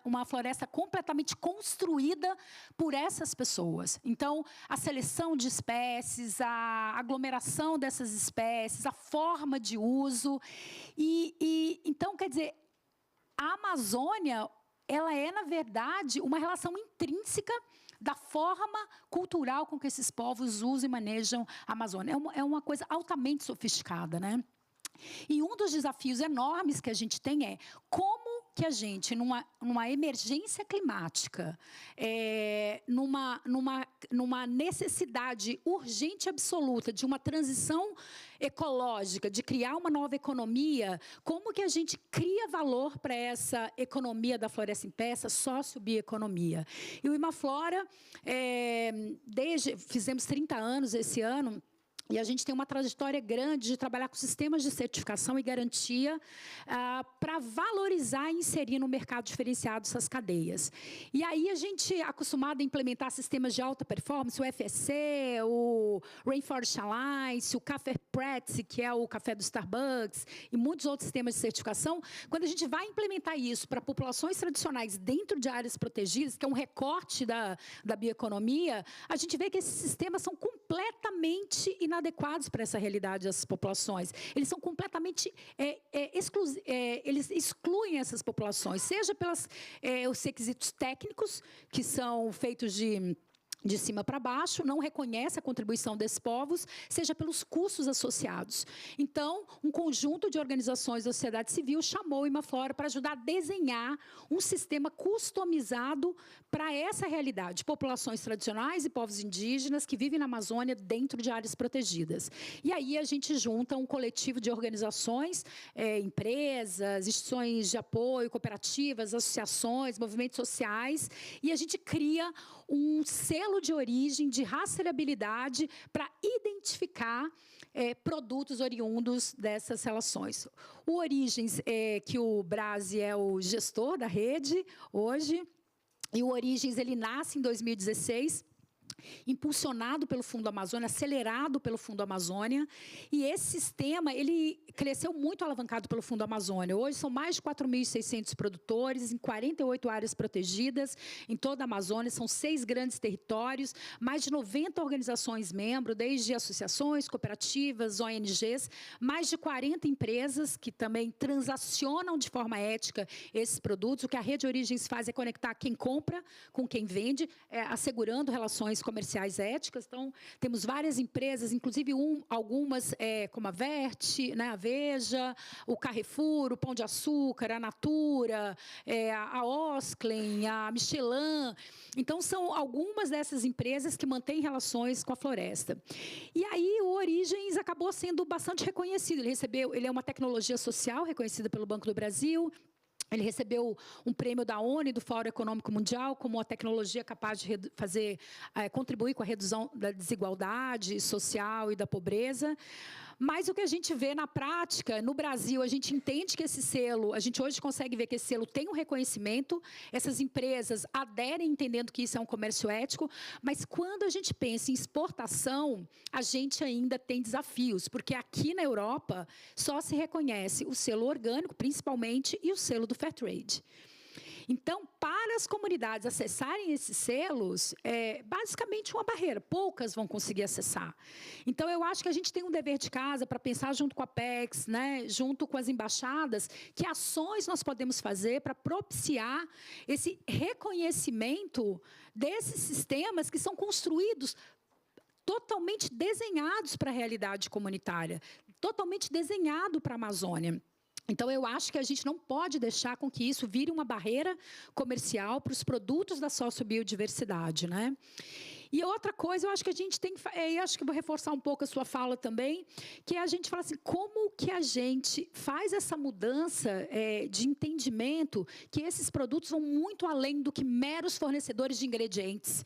uma floresta completamente construída por essas pessoas. Então, a seleção de espécies, a aglomeração dessas espécies, a forma de uso. Então, quer dizer, a Amazônia, ela é, na verdade, uma relação intrínseca da forma cultural com que esses povos usam e manejam a Amazônia. É uma coisa altamente sofisticada, né? E um dos desafios enormes que a gente tem é como que a gente, numa emergência climática, numa necessidade urgente e absoluta de uma transição ecológica, de criar uma nova economia, como que a gente cria valor para essa economia da floresta em pé, essa sociobioeconomia. E o Imaflora, fizemos 30 anos esse ano, e a gente tem uma trajetória grande de trabalhar com sistemas de certificação e garantia para valorizar e inserir no mercado diferenciado essas cadeias. E aí a gente é acostumado a implementar sistemas de alta performance, o FSC, o Rainforest Alliance, o Café Prezi, que é o café do Starbucks, e muitos outros sistemas de certificação. Quando a gente vai implementar isso para populações tradicionais dentro de áreas protegidas, que é um recorte da bioeconomia, a gente vê que esses sistemas são completamente inadequados para essa realidade dessas populações. Eles são completamente eles excluem essas populações, seja pelos requisitos técnicos, que são feitos de cima para baixo, não reconhece a contribuição desses povos, seja pelos custos associados. Então, um conjunto de organizações da sociedade civil chamou o Imaflora para ajudar a desenhar um sistema customizado para essa realidade, populações tradicionais e povos indígenas que vivem na Amazônia dentro de áreas protegidas. E aí a gente junta um coletivo de organizações, empresas, instituições de apoio, cooperativas, associações, movimentos sociais, e a gente cria um selo de origem, de rastreabilidade, para identificar produtos oriundos dessas relações. O Origens, que o Brasi é o gestor da rede hoje, e o Origens ele nasce em 2016, impulsionado pelo Fundo Amazônia, acelerado pelo Fundo Amazônia, e esse sistema ele cresceu muito alavancado pelo Fundo Amazônia. Hoje são mais de 4.600 produtores em 48 áreas protegidas em toda a Amazônia, são 6 grandes territórios, mais de 90 organizações membros, desde associações, cooperativas, ONGs, mais de 40 empresas que também transacionam de forma ética esses produtos. O que a Rede Origens faz é conectar quem compra com quem vende, assegurando relações comerciais éticas. Então, temos várias empresas, inclusive algumas como a Verte, né, a Veja, o Carrefour, o Pão de Açúcar, a Natura, a Osklen, a Michelin. Então, são algumas dessas empresas que mantêm relações com a floresta. E aí, o Origens acabou sendo bastante reconhecido. Ele é uma tecnologia social reconhecida pelo Banco do Brasil. Ele recebeu um prêmio da ONU e do Fórum Econômico Mundial como uma tecnologia capaz de contribuir com a redução da desigualdade social e da pobreza. Mas o que a gente vê na prática, no Brasil, a gente entende que esse selo, a gente hoje consegue ver que esse selo tem um reconhecimento, essas empresas aderem entendendo que isso é um comércio ético, mas quando a gente pensa em exportação, a gente ainda tem desafios, porque aqui na Europa só se reconhece o selo orgânico, principalmente, e o selo do Fairtrade. Então, para as comunidades acessarem esses selos, é basicamente uma barreira. Poucas vão conseguir acessar. Então, eu acho que a gente tem um dever de casa para pensar junto com a Apex, né, junto com as embaixadas, que ações nós podemos fazer para propiciar esse reconhecimento desses sistemas que são construídos totalmente desenhados para a realidade comunitária, totalmente desenhado para a Amazônia. Então, eu acho que a gente não pode deixar com que isso vire uma barreira comercial para os produtos da sociobiodiversidade, né? E outra coisa, eu acho que a gente tem que... eu acho que vou reforçar um pouco a sua fala também, que é a gente fala assim, como que a gente faz essa mudança de entendimento que esses produtos vão muito além do que meros fornecedores de ingredientes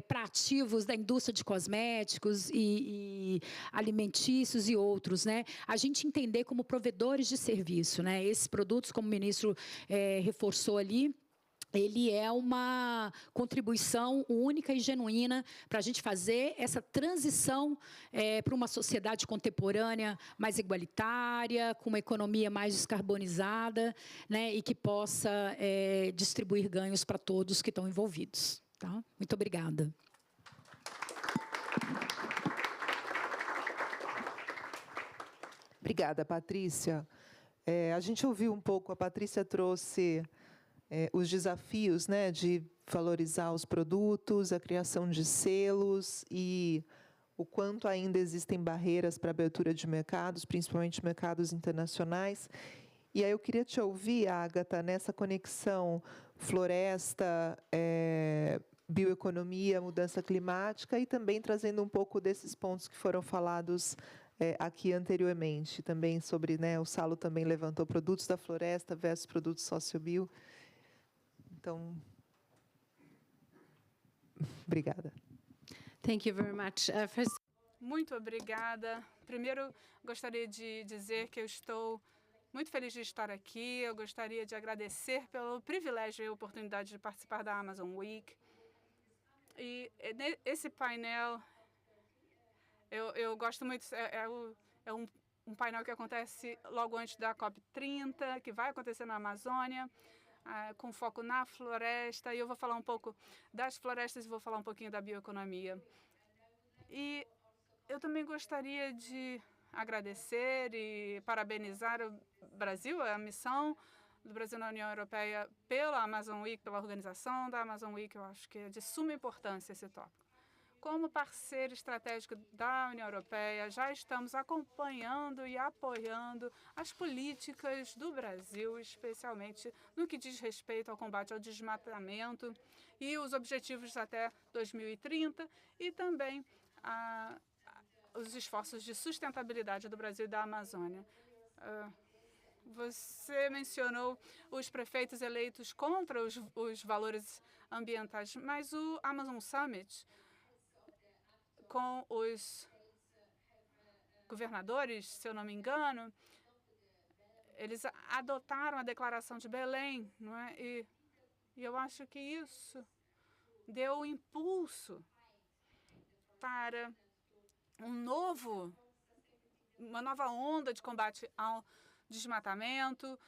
para ativos da indústria de cosméticos e alimentícios e outros, né? A gente entender como provedores de serviço, né? Esses produtos, como o ministro reforçou ali, ele é uma contribuição única e genuína para a gente fazer essa transição para uma sociedade contemporânea mais igualitária, com uma economia mais descarbonizada, né, e que possa distribuir ganhos para todos que estão envolvidos. Tá? Muito obrigada. Obrigada, Patrícia. A gente ouviu um pouco, a Patrícia trouxe os desafios, né, de valorizar os produtos, a criação de selos e o quanto ainda existem barreiras para a abertura de mercados, principalmente mercados internacionais. E aí eu queria te ouvir, Ágata, nessa conexão floresta, bioeconomia, mudança climática e também trazendo um pouco desses pontos que foram falados aqui anteriormente, também sobre, né, o Salo também levantou produtos da floresta versus produtos sociobio. Então, obrigada. Thank you very much. First... Muito obrigada. Primeiro, gostaria de dizer que eu estou muito feliz de estar aqui. Eu gostaria de agradecer pelo privilégio e oportunidade de participar da Amazon Week. E esse painel, eu gosto muito, um painel que acontece logo antes da COP30, que vai acontecer na Amazônia, com foco na floresta, e eu vou falar um pouco das florestas e vou falar um pouquinho da bioeconomia. E eu também gostaria de agradecer e parabenizar o Brasil, a missão do Brasil na União Europeia pela Amazon Week, pela organização da Amazon Week. Eu acho que é de suma importância esse tópico. Como parceiro estratégico da União Europeia, já estamos acompanhando e apoiando as políticas do Brasil, especialmente no que diz respeito ao combate ao desmatamento e os objetivos até 2030 e também os esforços de sustentabilidade do Brasil e da Amazônia. Você mencionou os prefeitos eleitos contra os valores ambientais, mas o Amazon Summit, com os governadores, se eu não me engano, eles adotaram a Declaração de Belém, não é? E eu acho que isso deu impulso para uma nova onda de combate ao desmatamento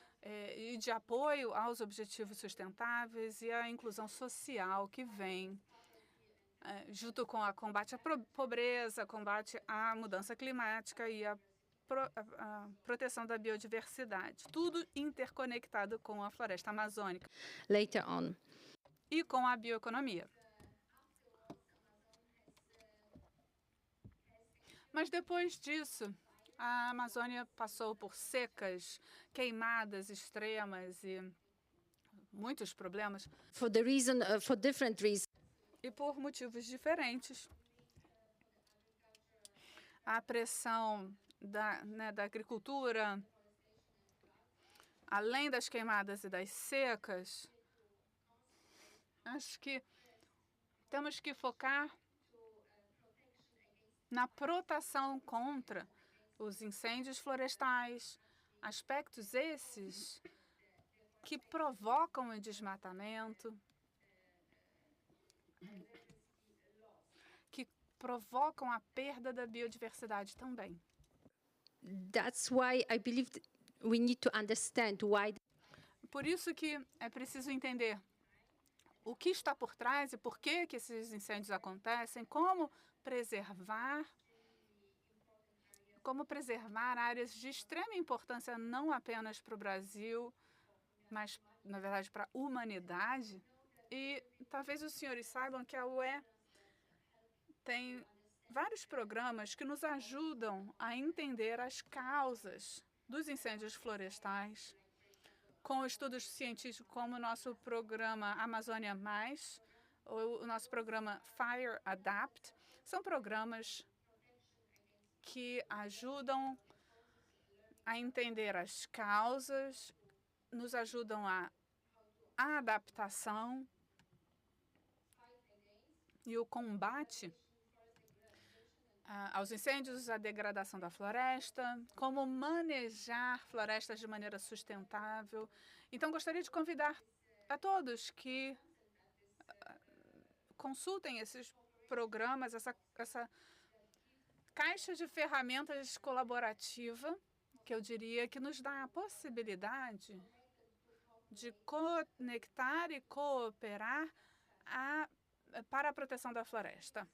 e de apoio aos objetivos sustentáveis e à inclusão social que vem junto com o combate à pobreza, combate à mudança climática e a proteção da biodiversidade. Tudo interconectado com a floresta amazônica. Later on. E com a bioeconomia. Mas depois disso, a Amazônia passou por secas, queimadas extremas e muitos problemas. For different reasons. E por motivos diferentes. A pressão da agricultura, além das queimadas e das secas, acho que temos que focar na proteção contra os incêndios florestais, aspectos esses que provocam o desmatamento, que provocam a perda da biodiversidade também. That's why I believe we need to understand why. Por isso que é preciso entender o que está por trás e por que esses incêndios acontecem, como preservar áreas de extrema importância não apenas para o Brasil, mas, na verdade, para a humanidade. E talvez os senhores saibam que a UE tem vários programas que nos ajudam a entender as causas dos incêndios florestais, com estudos científicos como o nosso programa Amazônia Mais, ou o nosso programa Fire Adapt. São programas que ajudam a entender as causas, nos ajudam a adaptação e o combate aos incêndios, à degradação da floresta, como manejar florestas de maneira sustentável. Então, gostaria de convidar a todos que consultem esses programas, essa caixa de ferramentas colaborativa, que eu diria que nos dá a possibilidade de conectar e cooperar para a proteção da floresta.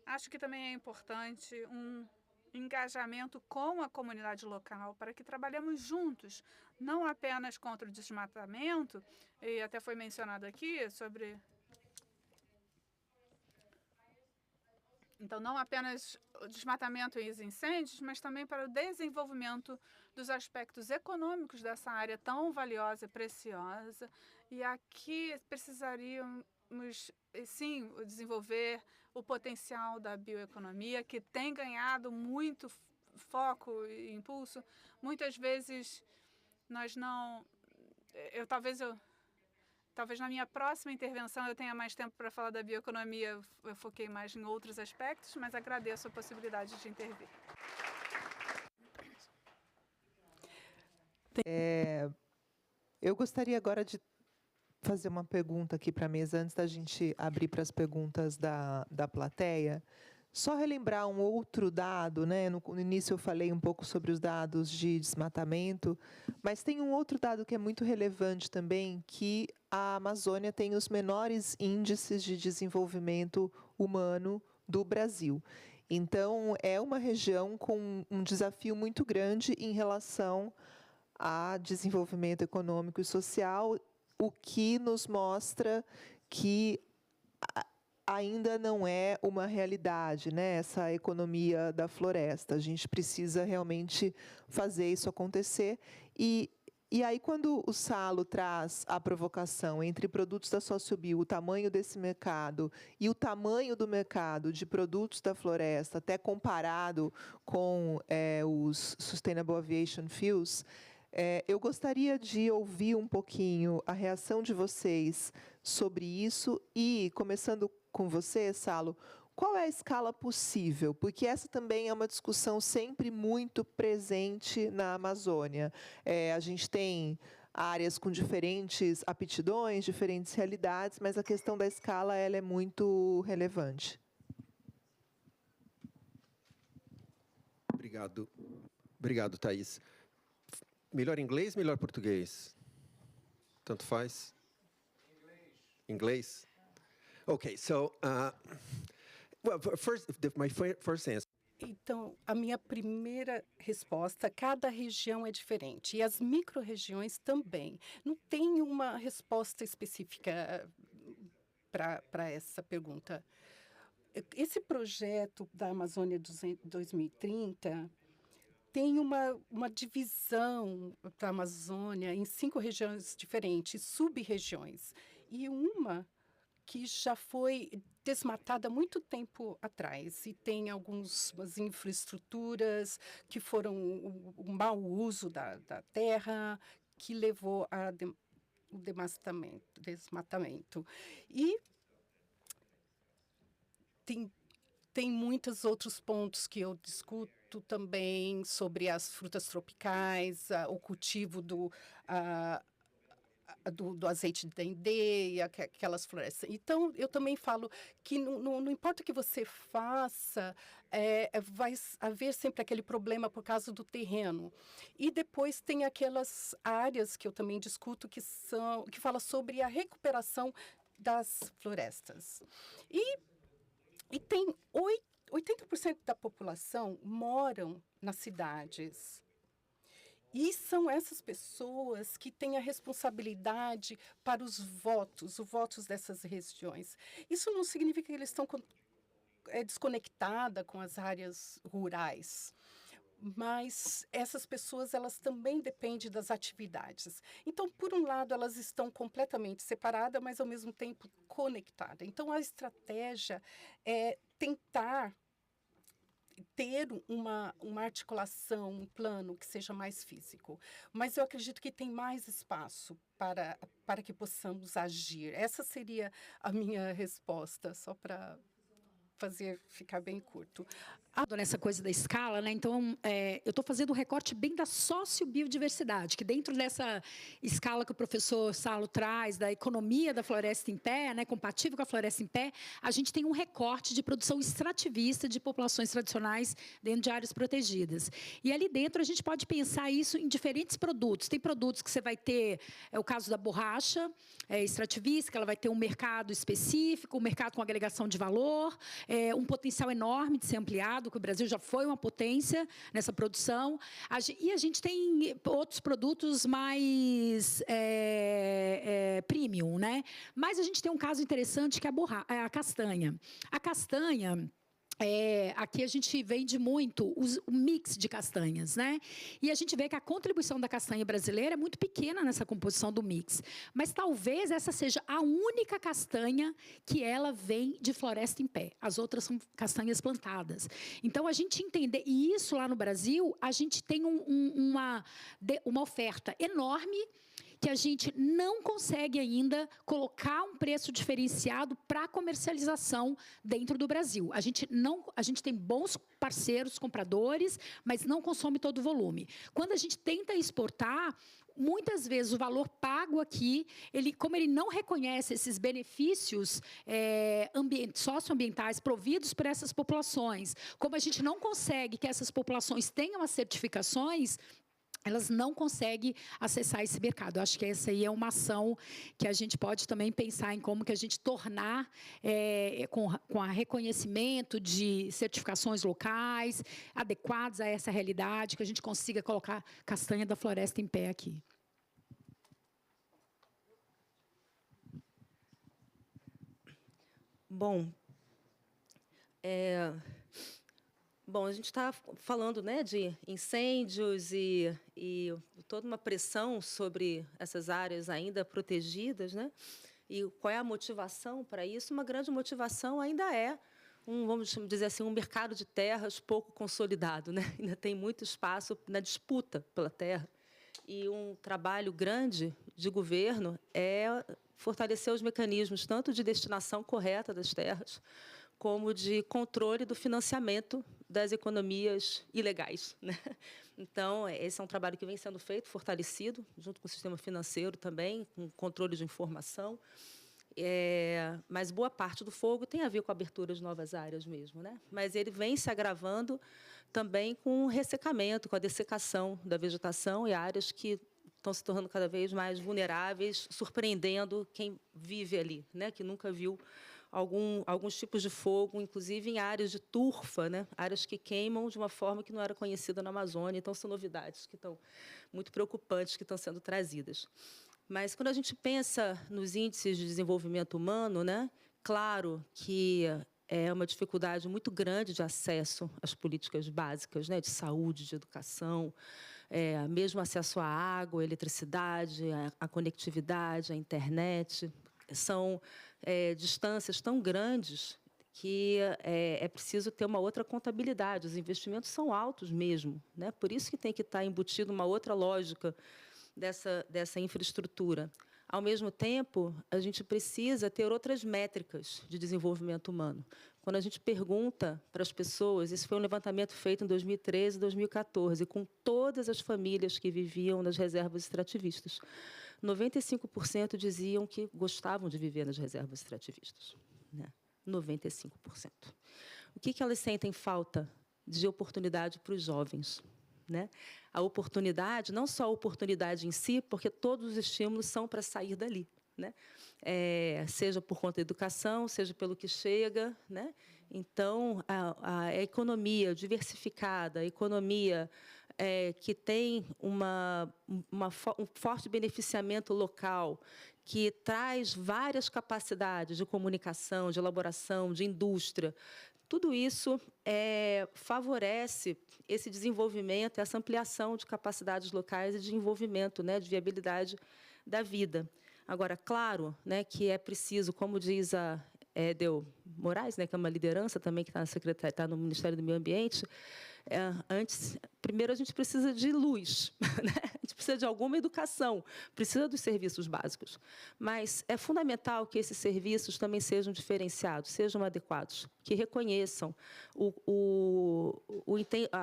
Acho que também é importante um engajamento com a comunidade local para que trabalhemos juntos, não apenas contra o desmatamento, e até foi mencionado aqui sobre... Então, não apenas o desmatamento e os incêndios, mas também para o desenvolvimento dos aspectos econômicos dessa área tão valiosa e preciosa. E aqui precisaríamos, sim, desenvolver o potencial da bioeconomia, que tem ganhado muito foco e impulso. Muitas vezes nós não... Talvez na minha próxima intervenção eu tenha mais tempo para falar da bioeconomia, eu foquei mais em outros aspectos, mas agradeço a possibilidade de intervir. Eu gostaria agora de fazer uma pergunta aqui para a mesa, antes da gente abrir para as perguntas da plateia. Só relembrar um outro dado, né? No início eu falei um pouco sobre os dados de desmatamento, mas tem um outro dado que é muito relevante também, que a Amazônia tem os menores índices de desenvolvimento humano do Brasil. Então, é uma região com um desafio muito grande em relação a desenvolvimento econômico e social, o que nos mostra que ainda não é uma realidade, né, essa economia da floresta. A gente precisa realmente fazer isso acontecer. E aí, quando o Salo traz a provocação entre produtos da Sociobio, o tamanho desse mercado e o tamanho do mercado de produtos da floresta, até comparado com os Sustainable Aviation Fuels, eu gostaria de ouvir um pouquinho a reação de vocês sobre isso e, começando com você, Salo, qual é a escala possível? Porque essa também é uma discussão sempre muito presente na Amazônia. A gente tem áreas com diferentes aptidões, diferentes realidades, mas a questão da escala ela é muito relevante. Obrigado, Thaís. Melhor inglês, melhor português? Tanto faz? Inglês? Okay, so, well, my first answer. Então, a minha primeira resposta, cada região é diferente, e as micro-regiões também. Não tem uma resposta específica para essa pergunta. Esse projeto da Amazônia 2030 tem uma divisão da Amazônia em 5 regiões diferentes, sub-regiões, e uma que já foi desmatada há muito tempo atrás, e tem algumas infraestruturas que foram o mau uso da terra, que levou ao desmatamento. E tem muitos outros pontos que eu discuto também, sobre as frutas tropicais, o cultivo do azeite de dendê e aquelas florestas. Então, eu também falo que não importa o que você faça, vai haver sempre aquele problema por causa do terreno. E depois tem aquelas áreas que eu também discuto, que fala sobre a recuperação das florestas. E tem 80% da população moram nas cidades. E são essas pessoas que têm a responsabilidade para os votos dessas regiões. Isso não significa que eles estão desconectados com as áreas rurais, mas essas pessoas elas também dependem das atividades. Então, por um lado, elas estão completamente separadas, mas ao mesmo tempo conectadas. Então, a estratégia é tentar ter uma articulação, um plano que seja mais físico. Mas eu acredito que tem mais espaço para que possamos agir. Essa seria a minha resposta, só para fazer ficar bem curto. Nessa coisa da escala, né? Então, eu estou fazendo um recorte bem da sociobiodiversidade, que dentro dessa escala que o professor Salo traz, da economia da floresta em pé, né, compatível com a floresta em pé, a gente tem um recorte de produção extrativista de populações tradicionais dentro de áreas protegidas. E ali dentro a gente pode pensar isso em diferentes produtos. Tem produtos que você vai ter, é o caso da borracha extrativista, que ela vai ter um mercado específico, um mercado com agregação de valor, um potencial enorme de ser ampliado, que o Brasil já foi uma potência nessa produção. E a gente tem outros produtos mais premium, né? Mas a gente tem um caso interessante que é a castanha. A castanha... aqui a gente vende muito o mix de castanhas, né? E a gente vê que a contribuição da castanha brasileira é muito pequena nessa composição do mix. Mas talvez essa seja a única castanha que ela vem de floresta em pé. As outras são castanhas plantadas. Então, a gente entender... E isso lá no Brasil, a gente tem uma oferta enorme que a gente não consegue ainda colocar um preço diferenciado para a comercialização dentro do Brasil. A gente tem bons parceiros, compradores, mas não consome todo o volume. Quando a gente tenta exportar, muitas vezes o valor pago aqui, como ele não reconhece esses benefícios socioambientais providos por essas populações, como a gente não consegue que essas populações tenham as certificações, elas não conseguem acessar esse mercado. Eu acho que essa aí é uma ação que a gente pode também pensar em como que a gente tornar, com a reconhecimento de certificações locais, adequadas a essa realidade, que a gente consiga colocar castanha da floresta em pé aqui. Bom, a gente está falando, né, de incêndios e toda uma pressão sobre essas áreas ainda protegidas, né? E qual é a motivação para isso? Uma grande motivação ainda é vamos dizer assim, um mercado de terras pouco consolidado, né? Ainda tem muito espaço na disputa pela terra. E um trabalho grande de governo é fortalecer os mecanismos tanto de destinação correta das terras, como de controle do financiamento das economias ilegais, né? Então, esse é um trabalho que vem sendo feito, fortalecido, junto com o sistema financeiro também, com controle de informação. Mas boa parte do fogo tem a ver com a abertura de novas áreas mesmo, né? Mas ele vem se agravando também com o ressecamento, com a dessecação da vegetação e áreas que estão se tornando cada vez mais vulneráveis, surpreendendo quem vive ali, né? Que nunca viu alguns tipos de fogo, inclusive em áreas de turfa, né? Áreas que queimam de uma forma que não era conhecida na Amazônia. Então, são novidades que estão muito preocupantes que estão sendo trazidas. Mas, quando a gente pensa nos índices de desenvolvimento humano, né? Claro que é uma dificuldade muito grande de acesso às políticas básicas, né? De saúde, de educação, mesmo acesso à água, à eletricidade, à conectividade, à internet. São distâncias tão grandes que é preciso ter uma outra contabilidade. Os investimentos são altos mesmo, né? Por isso que tem que estar embutido uma outra lógica dessa infraestrutura. Ao mesmo tempo, a gente precisa ter outras métricas de desenvolvimento humano. Quando a gente pergunta para as pessoas, esse foi um levantamento feito em 2013 e 2014, com todas as famílias que viviam nas reservas extrativistas. 95% diziam que gostavam de viver nas reservas extrativistas, né? 95%. O que elas sentem falta de oportunidade para os jovens, né? A oportunidade, não só a oportunidade em si, porque todos os estímulos são para sair dali, né? Seja por conta da educação, seja pelo que chega, né? Então, a economia diversificada, a economia que tem um forte beneficiamento local, que traz várias capacidades de comunicação, de elaboração, de indústria, Tudo isso favorece esse desenvolvimento, essa ampliação de capacidades locais e de envolvimento, né, de viabilidade da vida. Agora, claro, né, que é preciso, como diz a Edel Moraes, né, que é uma liderança também que está no Ministério do Meio Ambiente, primeiro a gente precisa de luz, né? A gente precisa de alguma educação, precisa dos serviços básicos. Mas é fundamental que esses serviços também sejam diferenciados, sejam adequados, que reconheçam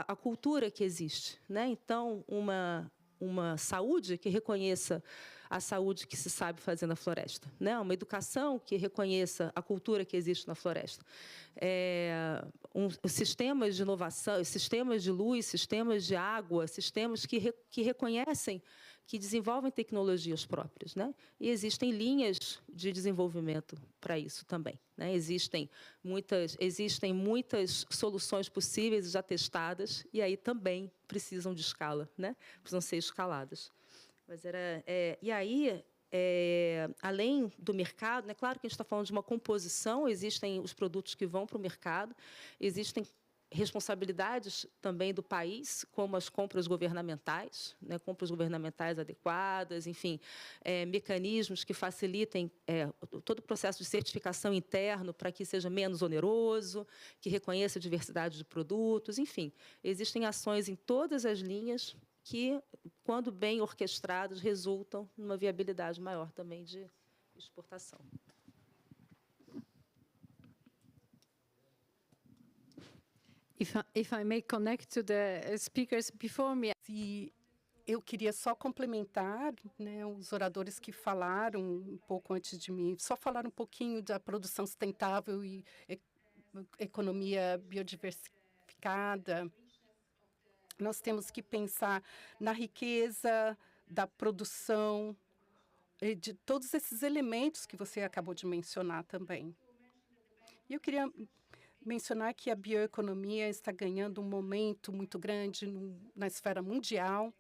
a cultura que existe, né? Então, uma saúde que reconheça a saúde que se sabe fazer na floresta, né? Uma educação que reconheça a cultura que existe na floresta. Sistemas de inovação, sistemas de luz, sistemas de água, sistemas que reconhecem, que desenvolvem tecnologias próprias, né? E existem linhas de desenvolvimento para isso também, né? Existem muitas soluções possíveis já testadas e aí também precisam de escala, né? Precisam ser escaladas. Mas além do mercado, né, claro que a gente está falando de uma composição, existem os produtos que vão para o mercado, existem responsabilidades também do país, como as compras governamentais, né, compras governamentais adequadas, enfim, mecanismos que facilitem todo o processo de certificação interno para que seja menos oneroso, que reconheça a diversidade de produtos, enfim, existem ações em todas as linhas que, quando bem orquestrados, resultam numa viabilidade maior também de exportação. If I may connect to the speakers before me. Se eu queria só complementar, né, os oradores que falaram um pouco antes de mim, só falar um pouquinho da produção sustentável e economia biodiversificada. Nós temos que pensar na riqueza da produção, de todos esses elementos que você acabou de mencionar também. E eu queria mencionar que a bioeconomia está ganhando um momento muito grande na esfera mundial.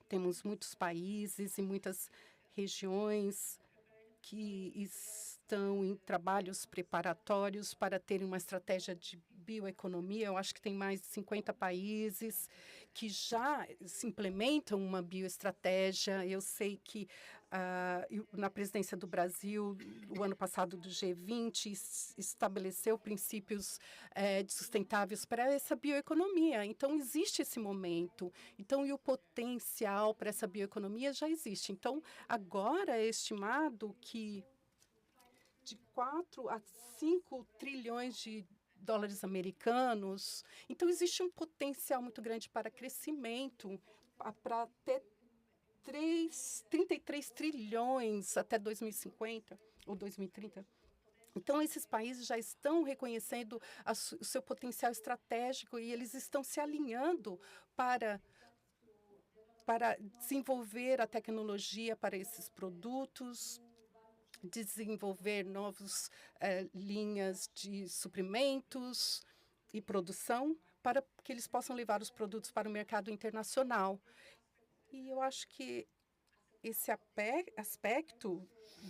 Temos muitos países e muitas regiões que estão em trabalhos preparatórios para terem uma estratégia de bioeconomia. Eu acho que tem mais de 50 países que já se implementam uma bioestratégia. Eu sei que na presidência do Brasil, o ano passado do G20, estabeleceu princípios sustentáveis para essa bioeconomia. Então, existe esse momento. Então, e o potencial para essa bioeconomia já existe. Então, agora é estimado que de 4 a 5 trilhões de dólares americanos. Então, existe um potencial muito grande para crescimento, para ter 33 trilhões até 2050 ou 2030. Então, esses países já estão reconhecendo o seu potencial estratégico e eles estão se alinhando para desenvolver a tecnologia para esses produtos, desenvolver novas linhas de suprimentos e produção para que eles possam levar os produtos para o mercado internacional. E eu acho que esse aspecto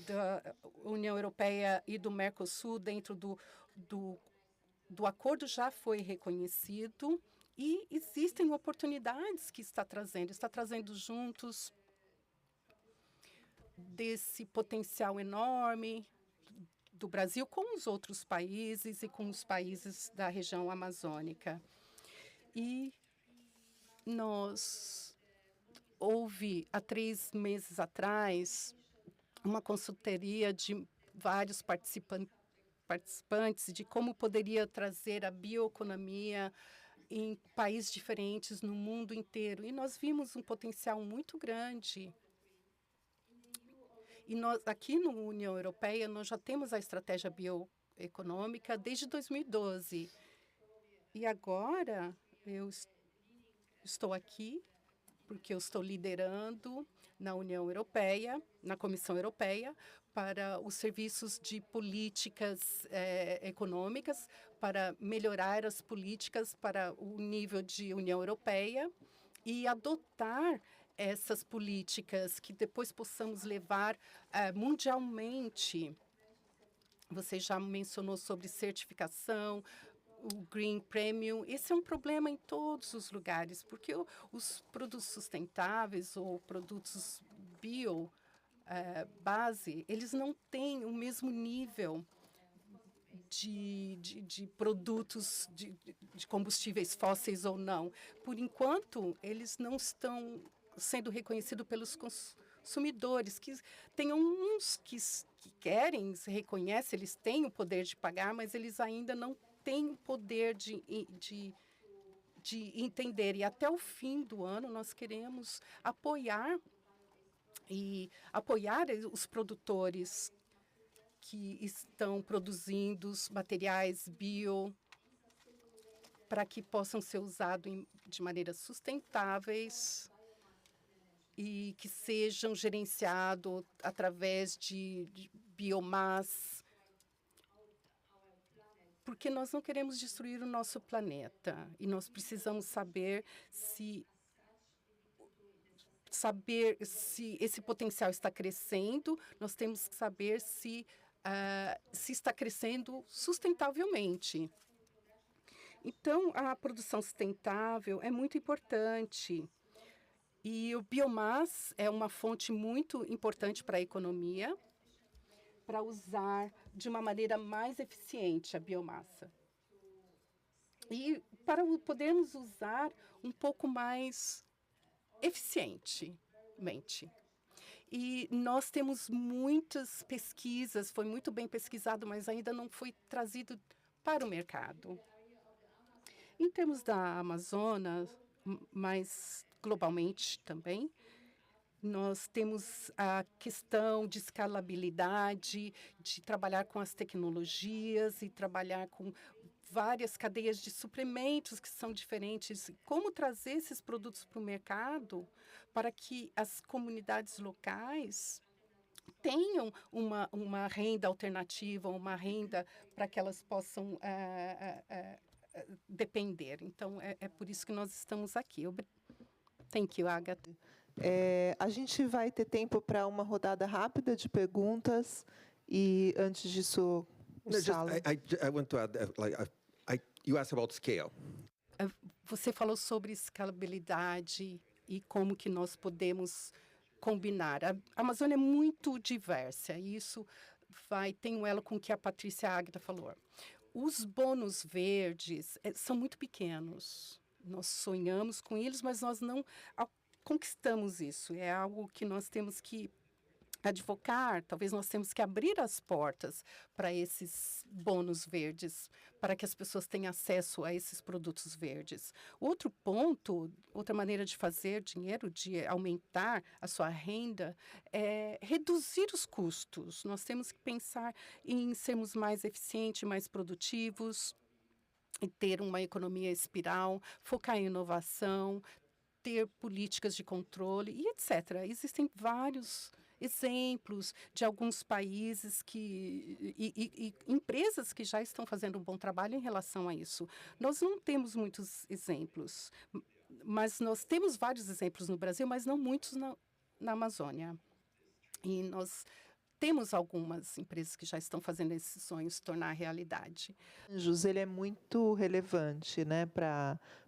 da União Europeia e do Mercosul dentro do acordo já foi reconhecido e existem oportunidades que está trazendo juntos desse potencial enorme do Brasil com os outros países e com os países da região amazônica. E houve, há 3 meses atrás, uma consultoria de vários participantes de como poderia trazer a bioeconomia em países diferentes no mundo inteiro. E nós vimos um potencial muito grande. E nós, aqui na União Europeia, nós já temos a estratégia bioeconômica desde 2012. E agora eu estou aqui porque eu estou liderando na União Europeia, na Comissão Europeia, para os serviços de políticas econômicas, para melhorar as políticas para o nível de União Europeia e adotar essas políticas que depois possamos levar mundialmente. Você já mencionou sobre certificação, o Green Premium. Esse é um problema em todos os lugares, porque os produtos sustentáveis ou produtos bio base, eles não têm o mesmo nível de produtos de combustíveis fósseis ou não. Por enquanto, eles não estão sendo reconhecidos pelos consumidores, que tem uns que querem, se reconhecem, eles têm o poder de pagar, mas eles ainda não têm o poder de entender. E até o fim do ano, nós queremos apoiar os produtores que estão produzindo os materiais bio para que possam ser usados de maneira sustentáveis e que sejam gerenciados através de biomassa, porque nós não queremos destruir o nosso planeta e nós precisamos saber se esse potencial está crescendo, nós temos que saber se está crescendo sustentavelmente. Então, a produção sustentável é muito importante. E o biomassa é uma fonte muito importante para a economia, para usar de uma maneira mais eficiente a biomassa. E para podermos usar um pouco mais eficientemente. E nós temos muitas pesquisas, foi muito bem pesquisado, mas ainda não foi trazido para o mercado. Em termos da Amazônia, mas globalmente também, nós temos a questão de escalabilidade, de trabalhar com as tecnologias e trabalhar com várias cadeias de suprimentos que são diferentes. Como trazer esses produtos para o mercado para que as comunidades locais tenham uma renda alternativa, uma renda para que elas possam depender. Então, é por isso que nós estamos aqui. Thank you, Agatha. A gente vai ter tempo para uma rodada rápida de perguntas e, antes disso, I want to add, you asked about scale. Você falou sobre escalabilidade e como que nós podemos combinar. A Amazônia é muito diversa e isso tem um elo com o que a Patrícia Águeda falou. Os bônus verdes são muito pequenos. Nós sonhamos com eles, mas nós não conquistamos isso. É algo que nós temos que advocar, talvez nós temos que abrir as portas para esses bônus verdes, para que as pessoas tenham acesso a esses produtos verdes. Outro ponto, outra maneira de fazer dinheiro, de aumentar a sua renda, é reduzir os custos. Nós temos que pensar em sermos mais eficientes, mais produtivos, e ter uma economia espiral, focar em inovação, ter políticas de controle e etc. Existem vários exemplos de alguns países e empresas que já estão fazendo um bom trabalho em relação a isso. Nós não temos muitos exemplos, mas nós temos vários exemplos no Brasil, mas não muitos na Amazônia. E nós temos algumas empresas que já estão fazendo esses sonhos se tornar realidade. José, ele é muito relevante, né,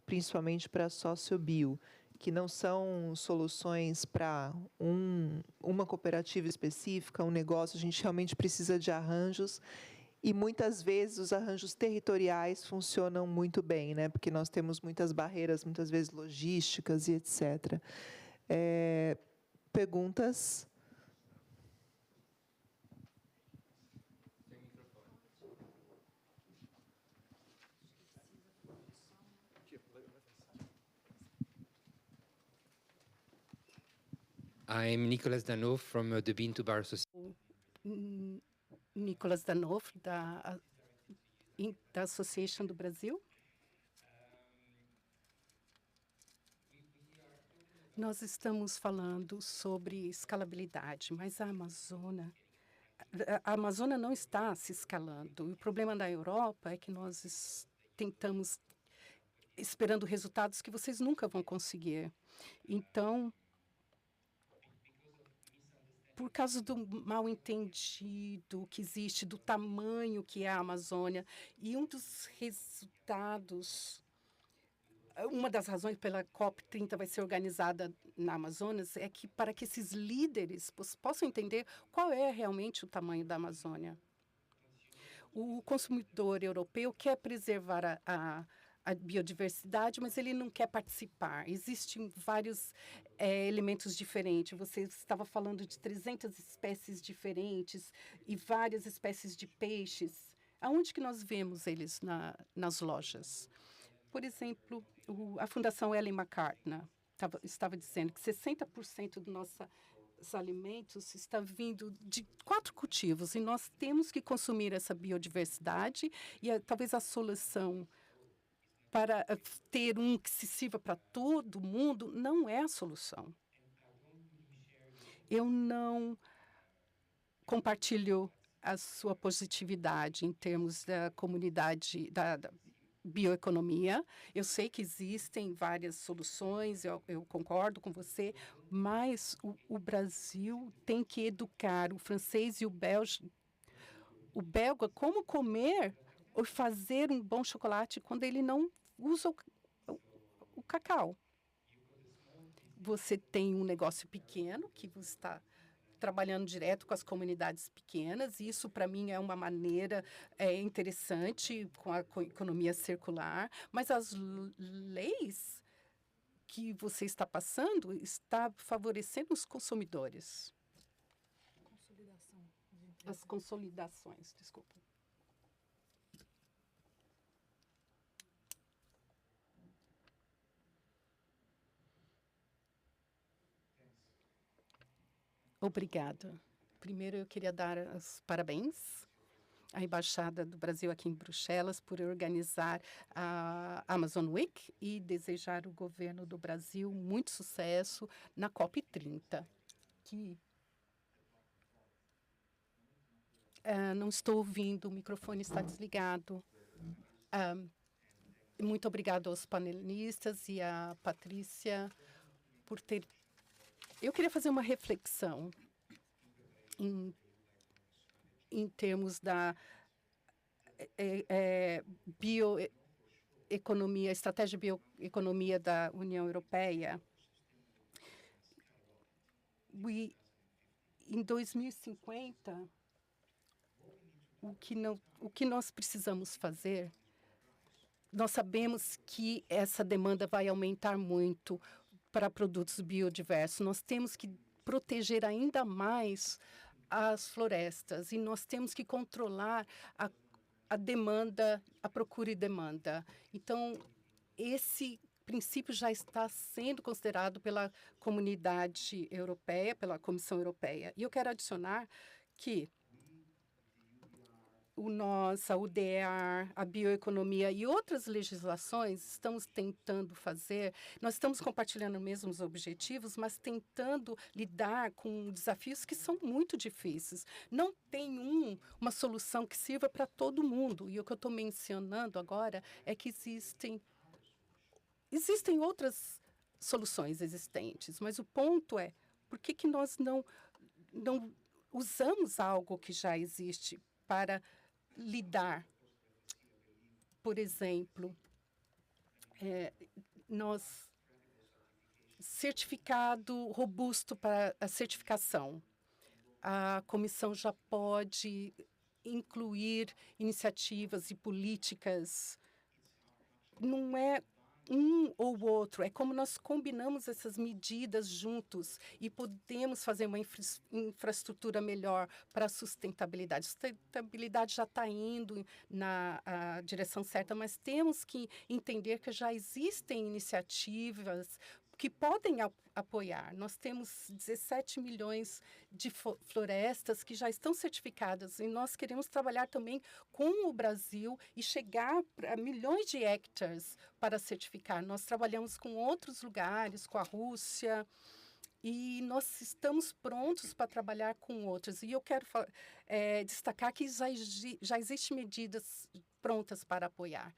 principalmente para sócio-bio, que não são soluções para uma cooperativa específica, um negócio. A gente realmente precisa de arranjos e, muitas vezes, os arranjos territoriais funcionam muito bem, né? Porque nós temos muitas barreiras, muitas vezes logísticas e etc. Perguntas? I'm Nicolas Danov from the Bean to Bar Association. Nicolas Danov, da Association do Brasil. Nós estamos falando sobre escalabilidade, mas a Amazônia não está se escalando. O problema da Europa é que nós tentamos esperando resultados que vocês nunca vão conseguir. Então, por causa do mal entendido que existe, do tamanho que é a Amazônia. E um dos resultados, uma das razões pela COP30 vai ser organizada na Amazonas é que para que esses líderes possam entender qual é realmente o tamanho da Amazônia. O consumidor europeu quer preservar a biodiversidade, mas ele não quer participar. Existem vários elementos diferentes. Você estava falando de 300 espécies diferentes e várias espécies de peixes. Aonde que nós vemos eles nas lojas? Por exemplo, a Fundação Ellen MacArthur estava dizendo que 60% dos nossos alimentos está vindo de 4 cultivos, e nós temos que consumir essa biodiversidade, e talvez a solução para ter que se sirva para todo mundo não é a solução. Eu não compartilho a sua positividade em termos da comunidade, da bioeconomia. Eu sei que existem várias soluções, eu concordo com você, mas o Brasil tem que educar o francês e o belga como comer ou fazer um bom chocolate quando ele não usa o cacau. Você tem um negócio pequeno que você está trabalhando direto com as comunidades pequenas, e isso, para mim, é uma maneira interessante com a economia circular, mas as leis que você está passando está favorecendo os consumidores. As consolidações, desculpa. Obrigada. Primeiro, eu queria dar os parabéns à Embaixada do Brasil aqui em Bruxelas por organizar a Amazon Week e desejar ao governo do Brasil muito sucesso na COP30. Não estou ouvindo, o microfone está desligado. Muito obrigada aos panelistas e à Patrícia por ter... Eu queria fazer uma reflexão em termos da bioeconomia, estratégia de bioeconomia da União Europeia. Em 2050, o que nós precisamos fazer, nós sabemos que essa demanda vai aumentar muito para produtos biodiversos. Nós temos que proteger ainda mais as florestas e nós temos que controlar a demanda, a procura e demanda. Então, esse princípio já está sendo considerado pela comunidade europeia, pela Comissão Europeia. E eu quero adicionar que a UDR, a bioeconomia e outras legislações estamos tentando fazer. Nós estamos compartilhando os mesmos objetivos, mas tentando lidar com desafios que são muito difíceis. Não tem uma solução que sirva para todo mundo. E o que eu estou mencionando agora é que existem outras soluções existentes, mas o ponto é, por que nós não usamos algo que já existe para lidar? Por exemplo, certificado robusto para a certificação. A comissão já pode incluir iniciativas e políticas. Não é um ou outro, é como nós combinamos essas medidas juntos e podemos fazer uma infraestrutura melhor para a sustentabilidade. A sustentabilidade já está indo na direção certa, mas temos que entender que já existem iniciativas que podem apoiar. Nós temos 17 milhões de florestas que já estão certificadas e nós queremos trabalhar também com o Brasil e chegar a milhões de hectares para certificar. Nós trabalhamos com outros lugares, com a Rússia, e nós estamos prontos para trabalhar com outros. E eu quero destacar que já existem medidas prontas para apoiar.